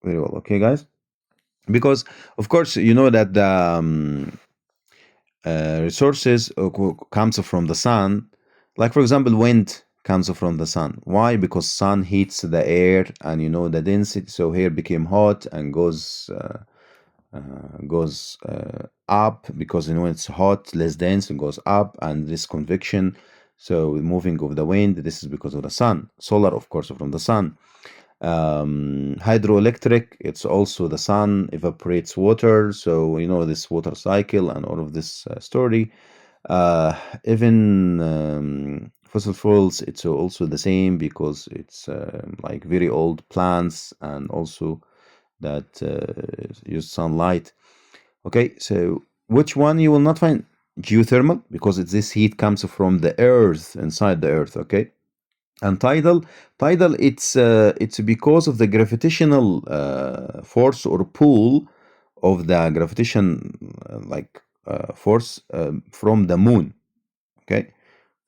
Okay, guys, because of course you know that the resources comes from the sun. Like for example, wind comes from the sun. Why? Because sun heats the air, and you know the density. So air became hot and goes up, because you know it's hot, less dense, it goes up, and this convection. So moving of the wind, this is because of the sun. Solar, of course, from the sun. Hydroelectric, it's also the sun evaporates water, so you know this water cycle and all of this story. Even fossil fuels, it's also the same, because it's like very old plants, and also that use sunlight. Okay, so which one you will not find? Geothermal, because this heat comes from the earth, inside the earth. Okay. And tidal, it's because of the gravitational force or pull of the gravitation, force from the moon. Okay,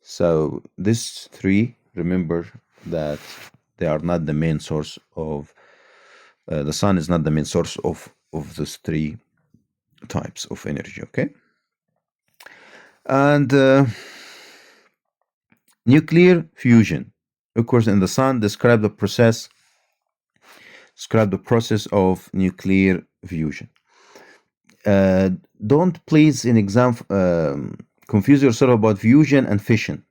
so these three, remember that they are not the main source of the sun is not the main source of those three types of energy. Okay, and nuclear fusion, of course, in the sun. Describe the process of nuclear fusion. Don't please in exam confuse yourself about fusion and fission.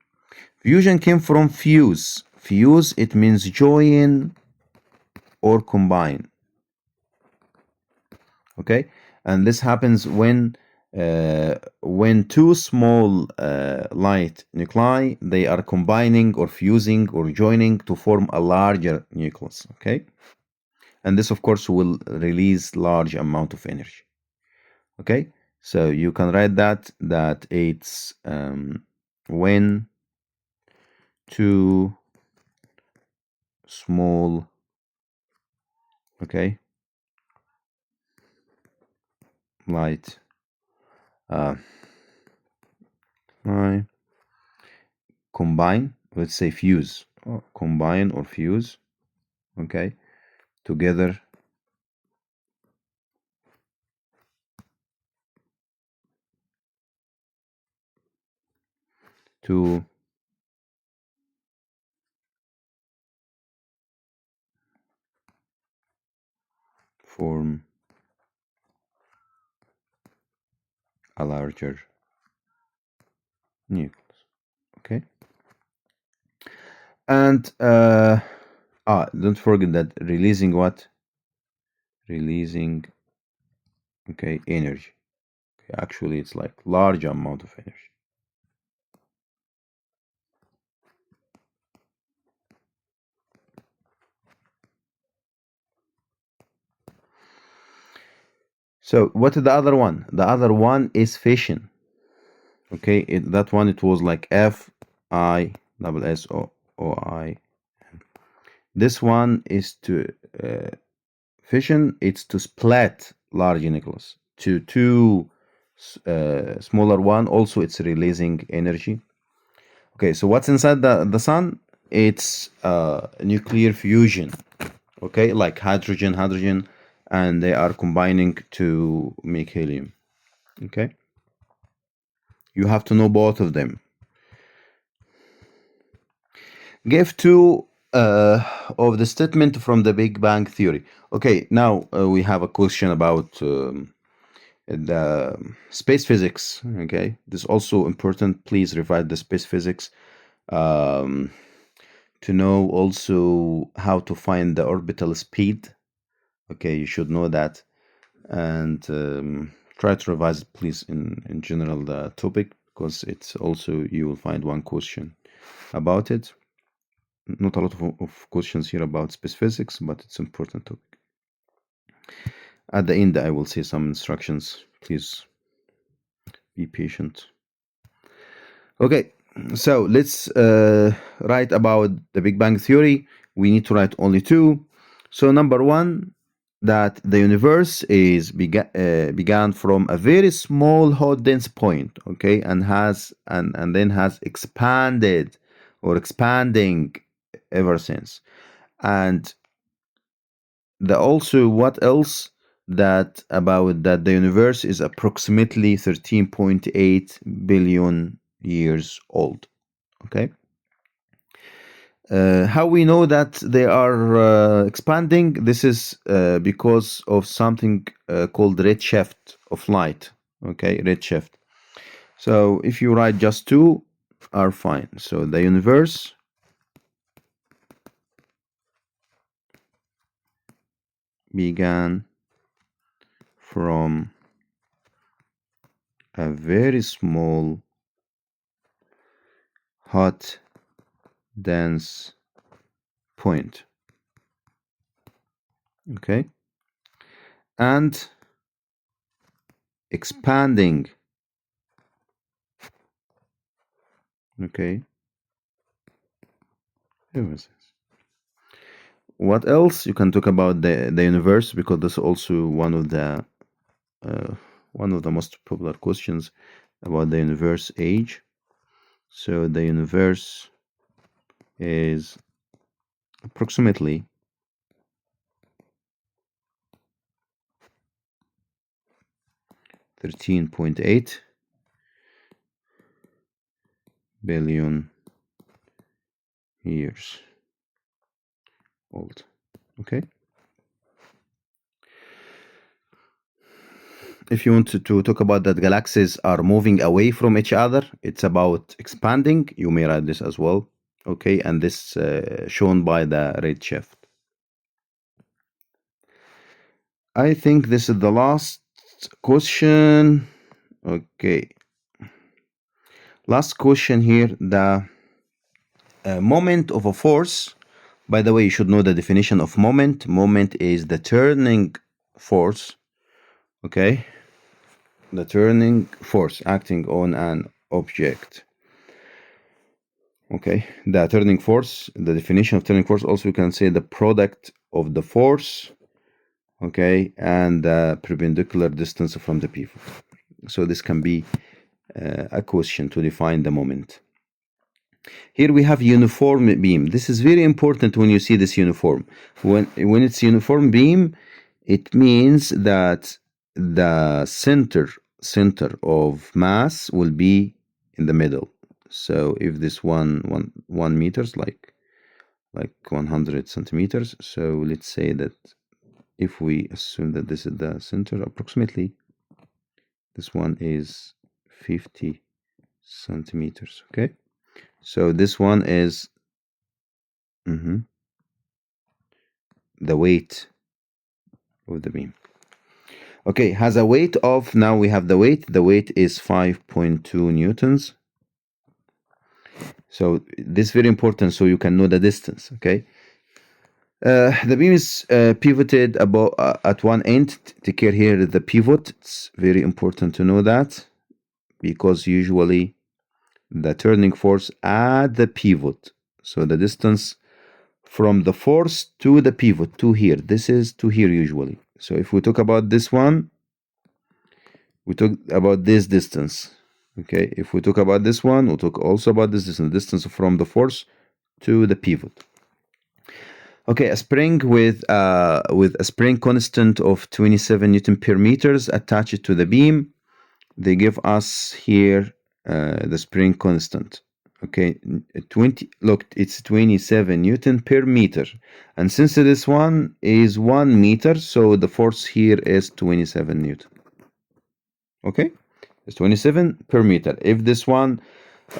Fusion came from fuse. Fuse, it means join or combine. Okay, and this happens when two small light nuclei, they are combining or fusing or joining to form a larger nucleus. Okay, and this of course will release large amount of energy. Okay, so you can write that it's when two small, okay, light combine, let's say fuse, combine or fuse, okay, together to form a larger nucleus. Okay, and don't forget that releasing what? Releasing, okay, energy. Okay, actually it's like large amount of energy. So what is the other one? The other one is fission. Okay, that one, it was like FISSOI. This one is to fission. It's to split large nucleus to two smaller one. Also, it's releasing energy. Okay, so what's inside the sun? It's nuclear fusion. Okay, like hydrogen, and they are combining to make helium. Okay, you have to know both of them. Give two of the statement from the Big Bang Theory. Okay, now we have a question about the space physics. Okay, this is also important. Please revise the space physics to know also how to find the orbital speed. Okay, you should know that, and try to revise it, please, in general the topic, because it's also you will find one question about it. Not a lot of questions here about space physics, but it's important topic. At the end, I will say some instructions. Please be patient. Okay, so let's write about the Big Bang Theory. We need to write only two. So number one, that the universe is began from a very small hot dense point, okay, and then has expanded or expanding ever since. And the also what else that about that the universe is approximately 13.8 billion years old. Okay, how we know that they are expanding? This is because of something called redshift of light. Okay, redshift. So if you write just two are fine. So the universe began from a very small hot dense point. Okay, and expanding. Okay, what else you can talk about the universe, because that's also one of the most popular questions about the universe age. So the universe is approximately 13.8 billion years old. Okay, if you want to talk about that galaxies are moving away from each other, it's about expanding, you may write this as well. Okay, and this shown by the redshift. I think this is the last question. Okay, last question here. The moment of a force. By the way, you should know the definition of moment. Moment is the turning force. Okay, the turning force acting on an object. Okay, the turning force, the definition of turning force, also you can say the product of the force, okay, and the perpendicular distance from the pivot. So this can be a question to define the moment. Here we have uniform beam. This is very important when you see this uniform. When it's uniform beam, it means that the center of mass will be in the middle. So if this one meters, like 100 centimeters, so let's say that if we assume that this is the center, approximately this one is 50 centimeters. Okay, so this one is the weight of the beam. Okay, has a weight of, now we have the weight is 5.2 newtons. So this is very important, so you can know the distance. Okay, the beam is pivoted about at one end. Take care here the pivot. It's very important to know that, because usually the turning force at the pivot, so the distance from the force to the pivot to here, this is to here usually. So if we talk about this one, we talk about this distance. Okay, if we talk about this one, we'll talk also about this distance from the force to the pivot. Okay, a spring with a spring constant of 27 Newton per meters attached to the beam. They give us here the spring constant. Okay, 20. Look, it's 27 Newton per meter, and since this one is 1 meter, so the force here is 27 Newton. Okay, it's 27 per meter. If this one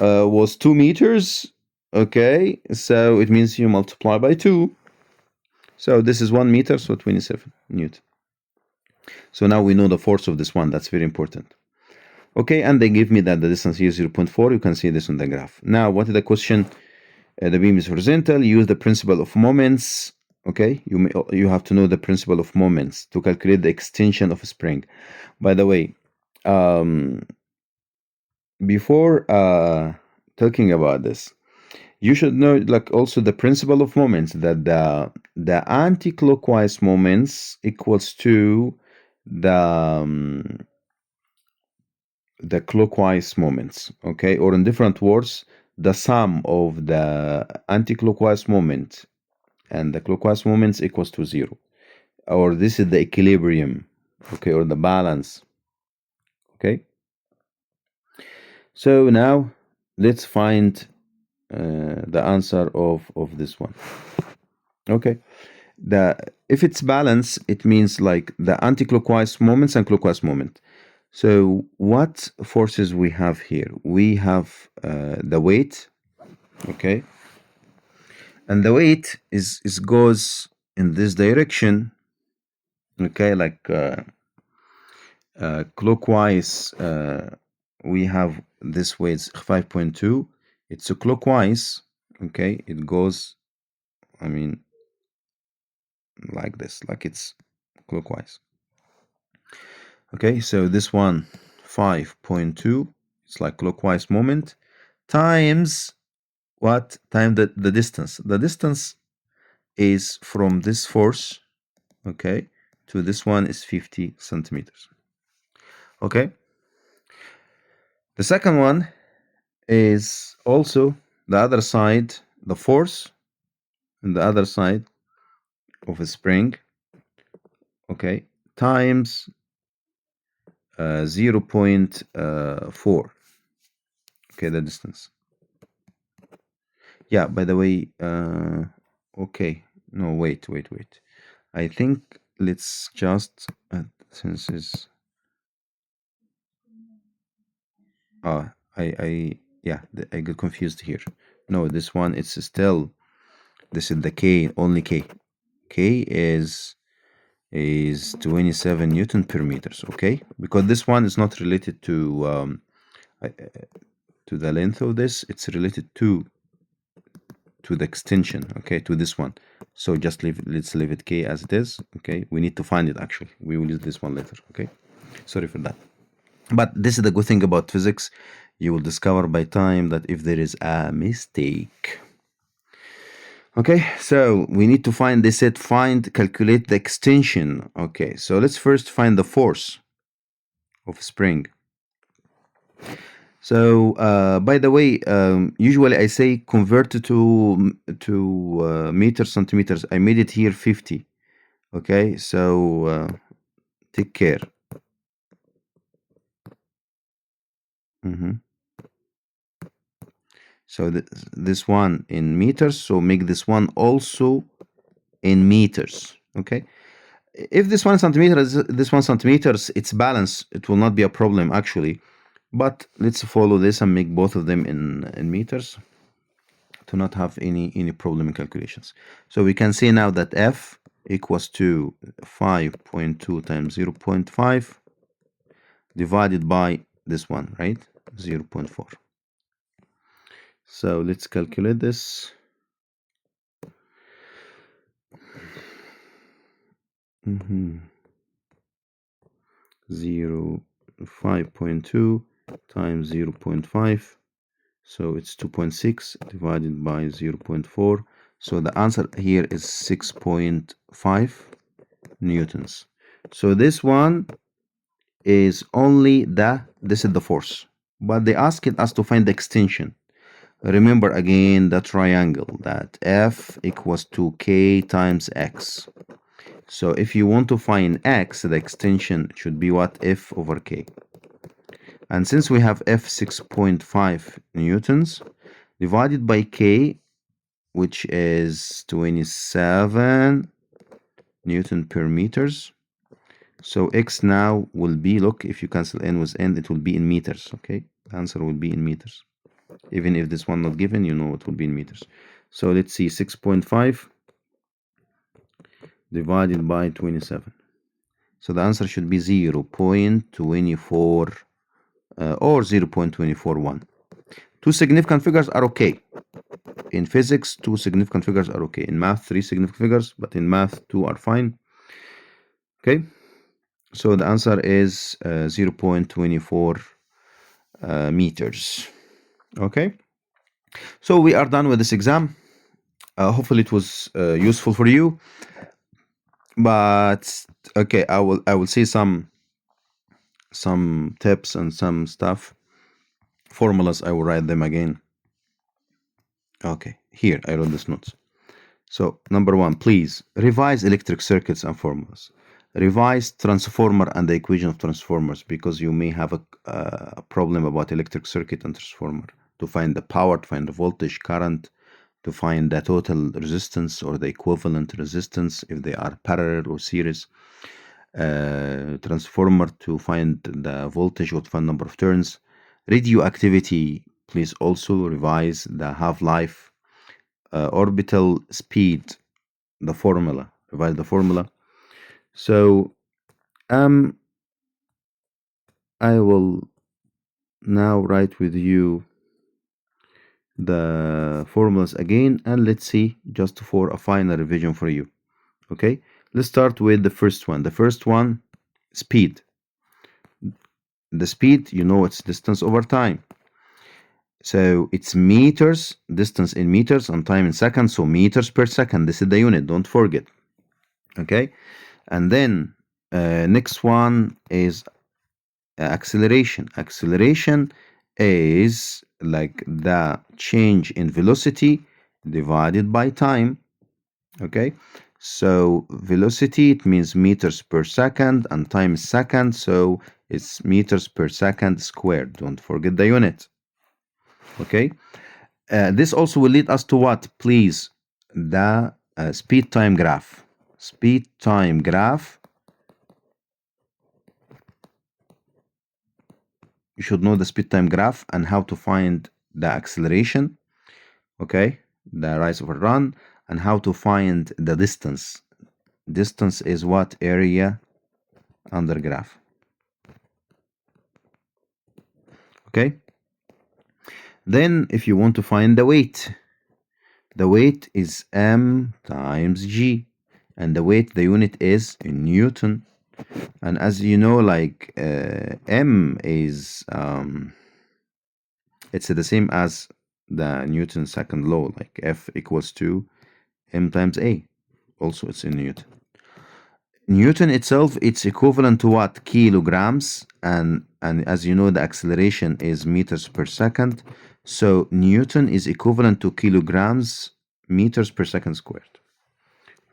was 2 meters, okay, so it means you multiply by 2. So this is 1 meter, so 27 Newton. So now we know the force of this one. That's very important. Okay, and they give me that the distance here is 0.4. You can see this on the graph. Now, what is the question? The beam is horizontal. Use the principle of moments. Okay, you have to know the principle of moments to calculate the extension of a spring. By the way, before talking about this, you should know like also the principle of moments, that the anti-clockwise moments equals to the clockwise moments. Okay, or in different words, the sum of the anti-clockwise moment and the clockwise moments equals to 0, or this is the equilibrium, okay, or the balance. Okay, so now let's find the answer of this one. Okay, if it's balance, it means like the anti-clockwise moments and clockwise moment. So what forces we have here? We have the weight, okay, and the weight is goes in this direction, okay, like clockwise. We have this weight 5.2. It's a clockwise, okay. It goes, I mean, like this, like it's clockwise. Okay, so this one 5.2, it's like clockwise moment, times what? Time the distance. The distance is from this force, okay, to this one is 50 centimeters. Okay, the second one is also the other side, the force and the other side of a spring, okay, times 0.4, okay, the distance. Yeah, by the way, okay, no, wait. I think let's just, since it's, yeah, I got confused here. No, this one, it's still, this is the K, only K. K is 27 Newton per meters, okay? Because this one is not related to the length of this, it's related to the extension, okay, to this one. So just let's leave it K as it is, okay? We need to find it actually. We will use this one later, okay? Sorry for that. But this is the good thing about physics. You will discover by time that if there is a mistake. Okay, so we need to find, they said calculate the extension. Okay, so let's first find the force of a spring. So by the way, usually I say convert to meters, centimeters. I made it here 50. Okay, so take care. So this one in meters, so make this one also in meters. Okay, if this one centimeters, this one centimeters, it's balanced, it will not be a problem actually. But let's follow this and make both of them in meters to not have any problem in calculations. So we can see now that F equals to 5.2 times 0.5 divided by this one, right? 0.4. So let's calculate this. 5.2 times 0.5, so it's 2.6 divided by 0.4, so the answer here is 6.5 newtons. So this one is only this is the force, but they asked us to find the extension. Remember again the triangle that f equals to k times x. So if you want to find x, the extension should be what? F over k. And since we have F 6.5 newtons divided by K, which is 27 Newton per meters. So X now will be, look, if you cancel N with N, it will be in meters, okay? The answer will be in meters. Even if this one not given, you know it will be in meters. So let's see, 6.5 divided by 27. So the answer should be 0.24 or 0.241. Two significant figures are okay. In physics, two significant figures are okay. In math, three significant figures, but in math, two are fine. Okay, so the answer is 0.24 meters. Okay, so we are done with this exam. Hopefully it was useful for you. But okay, I will say some tips and some stuff. Formulas, I will write them again. Okay, here I wrote this notes. So number one, please revise electric circuits and formulas. Revise transformer and the equation of transformers, because you may have a problem about electric circuit and transformer to find the power, to find the voltage, current, to find the total resistance or the equivalent resistance if they are parallel or series. Transformer to find the voltage or to find number of turns. Radioactivity, please also revise the half-life. Orbital speed, the formula, revise the formula. So I will now write with you the formulas again, and let's see, just for a final revision for you. Okay, let's start with the first one. The first one, speed. The speed, you know, it's distance over time. So it's meters, distance in meters, and time in seconds. So meters per second. This is the unit, don't forget. Okay, and then next one is acceleration. Acceleration is like the change in velocity divided by time. Okay, so velocity, it means meters per second, and time is second, so it's meters per second squared. Don't forget the unit. Okay, this also will lead us to what? Please, the speed time graph. Speed time graph. You should know the speed time graph and how to find the acceleration, okay, the rise over run, and how to find the distance. Distance is what? Area under graph. Okay, then if you want to find the weight is m times g, and the weight, the unit is in Newton. And as you know, like m is it's the same as the Newton's second law, like F equals to m times a. Also, it's in Newton. Newton itself, it's equivalent to what? Kilograms. And as you know, the acceleration is meters per second. So Newton is equivalent to kilograms meters per second squared.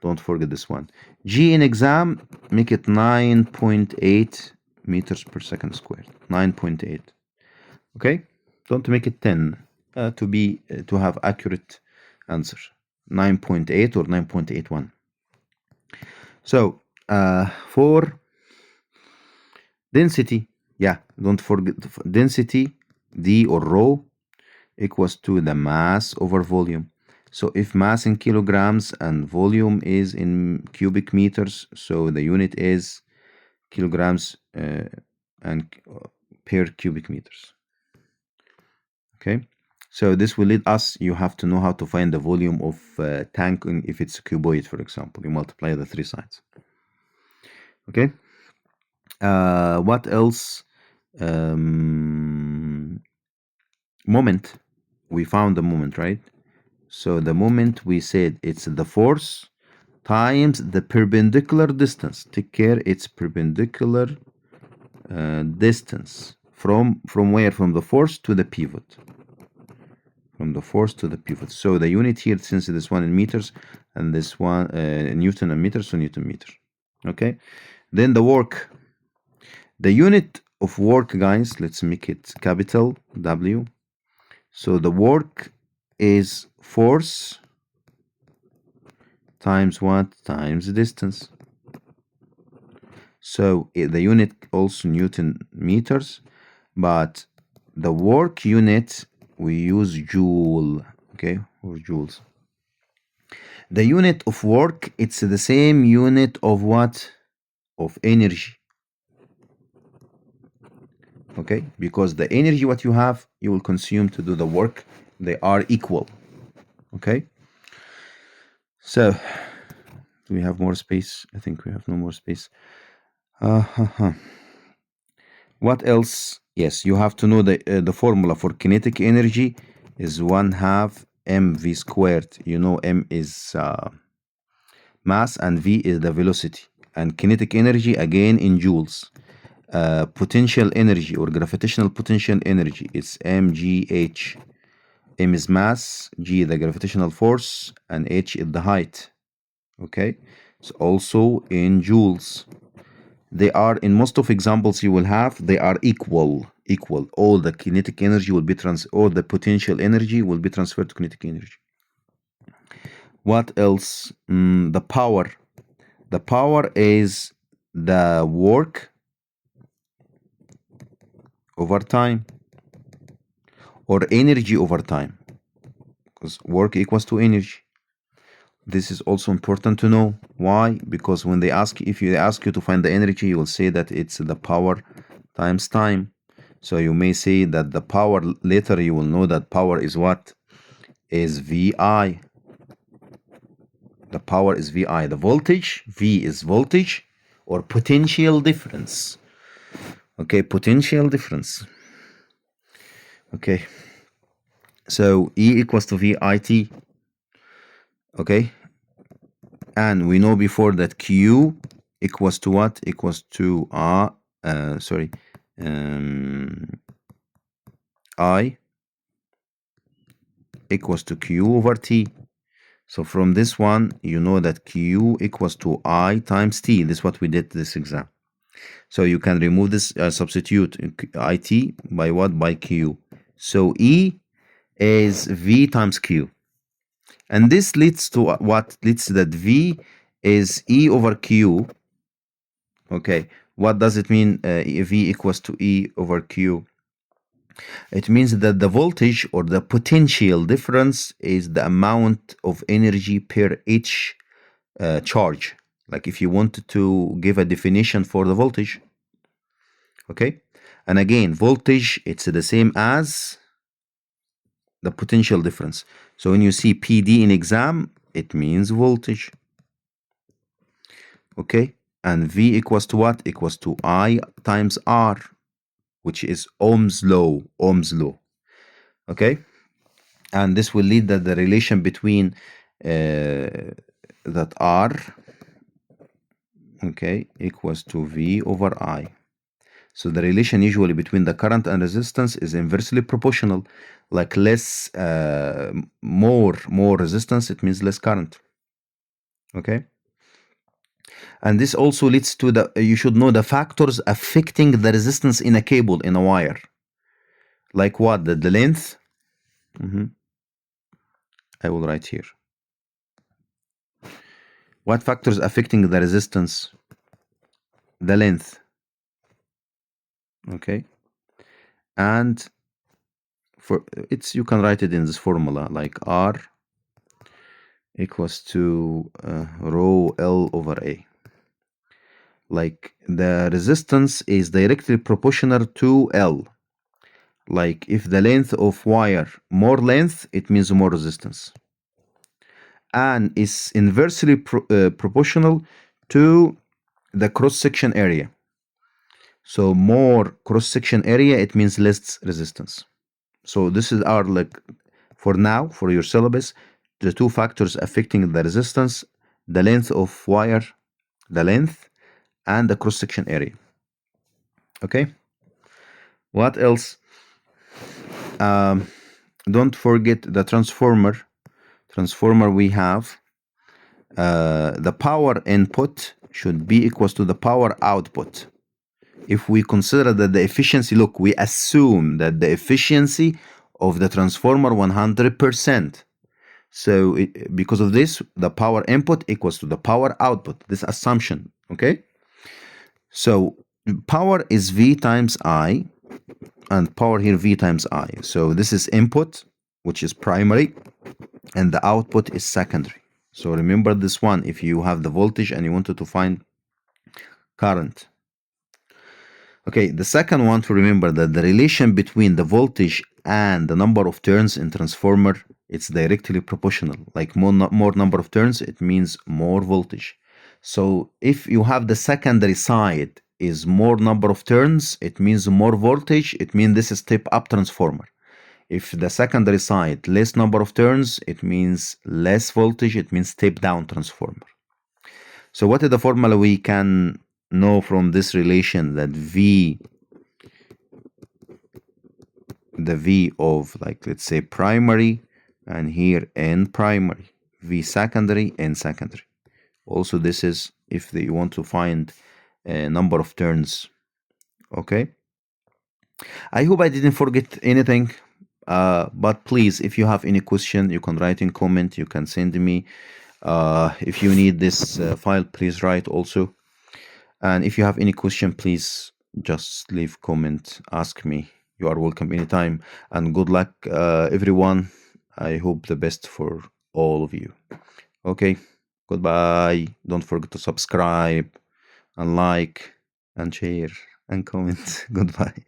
Don't forget this one. G in exam, make it 9.8 meters per second squared. 9.8. Okay? Don't make it 10 to have accurate answer. 9.8 or 9.81. So for density, yeah, don't forget density, D or rho, equals to the mass over volume. So if mass in kilograms and volume is in cubic meters, so the unit is kilograms and per cubic meters. Okay, so this will lead us, you have to know how to find the volume of tank if it's a cuboid, for example. You multiply the three sides. Okay, what else? Moment. We found the moment, right? So the moment, we said it's the force times the perpendicular distance. Take care, it's perpendicular distance from where? From the force to the pivot. from the force to the pivot. So the unit here, since this one in meters and this one Newton and meters, so Newton meter. Okay, then the work. The unit of work, guys, let's make it capital W. So the work is force times what? Times distance. So the unit also Newton meters, but the work unit we use joule, okay, or joules. The unit of work, it's the same unit of what? Of energy. Okay, because the energy what you have, you will consume to do the work. They are equal. Okay. So, do we have more space? I think we have no more space. What else? Yes, you have to know the formula for kinetic energy is 1/2 mv squared. You know, m is mass and v is the velocity. And kinetic energy again in joules. Potential energy or gravitational potential energy is mgh. M is mass, g the gravitational force, and h is the height. Okay, it's also in joules. They are in most of examples you will have, they are equal. All the kinetic energy will be all the potential energy will be transferred to kinetic energy. What else? The power. The power is the work over time or energy over time, because work equals to energy. This is also important to know. Why? Because when they ask, if they ask you to find the energy, you will say that it's the power times time. So you may say that the power, later you will know that power is what? Is VI. The power is VI. The voltage, V is voltage or potential difference. Okay, potential difference. Okay. So E equals to VIT. Okay. And we know before that Q equals to what? Equals to I equals to Q over T. So from this one, you know that Q equals to I times T. This is what we did this exam. So you can remove this, substitute IT by what? By Q. So E is V times Q. And this leads to what? Leads to that V is E over Q. Okay, what does it mean? V equals to E over Q. It means that the voltage or the potential difference is the amount of energy per each charge. Like if you wanted to give a definition for the voltage. Okay, and again, voltage, it's the same as the potential difference. So when you see PD in exam, it means voltage. Okay, and V equals to what? Equals to I times R, which is Ohm's law. Okay, and this will lead that the relation between that R, okay, equals to V over I. So the relation usually between the current and resistance is inversely proportional. Like less, more resistance, it means less current. Okay. And this also leads to you should know the factors affecting the resistance in a cable, in a wire. Like what? The length. I will write here. What factors affecting the resistance? The length. Okay. And for you can write it in this formula, like R equals to rho L over A. Like the resistance is directly proportional to L. Like if the length of wire more length, it means more resistance. And is inversely proportional to the cross-section area. So more cross-section area, it means less resistance. So this is our, like, for now, for your syllabus, the two factors affecting the resistance, the length of wire, the length, and the cross-section area. Okay. What else? don't forget the transformer. Transformer we have the power input should be equals to the power output. If we consider that the efficiency, look, we assume that the efficiency of the transformer 100%. So because of this, the power input equals to the power output, this assumption, okay? So power is V times I, and power here V times I. So this is input, which is primary, and the output is secondary. So remember this one if you have the voltage and you wanted to find current. Okay, the second one to remember that the relation between the voltage and the number of turns in transformer, it's directly proportional. Like more number of turns, it means more voltage. So if you have the secondary side is more number of turns, it means more voltage. It means this is step up transformer. If the secondary side less number of turns, it means less voltage. It means step down transformer. So what is the formula we can know from this relation that the V of, like, let's say primary, and here N primary, V secondary, N secondary. Also this is if you want to find a number of turns. Okay, I hope I didn't forget anything, but please, if you have any question, you can write in comment, you can send me. If you need this file, please write also. And if you have any question, please just leave comment, ask me. You are welcome anytime. And good luck, everyone. I hope the best for all of you. Okay, goodbye. Don't forget to subscribe and like and share and comment. Goodbye.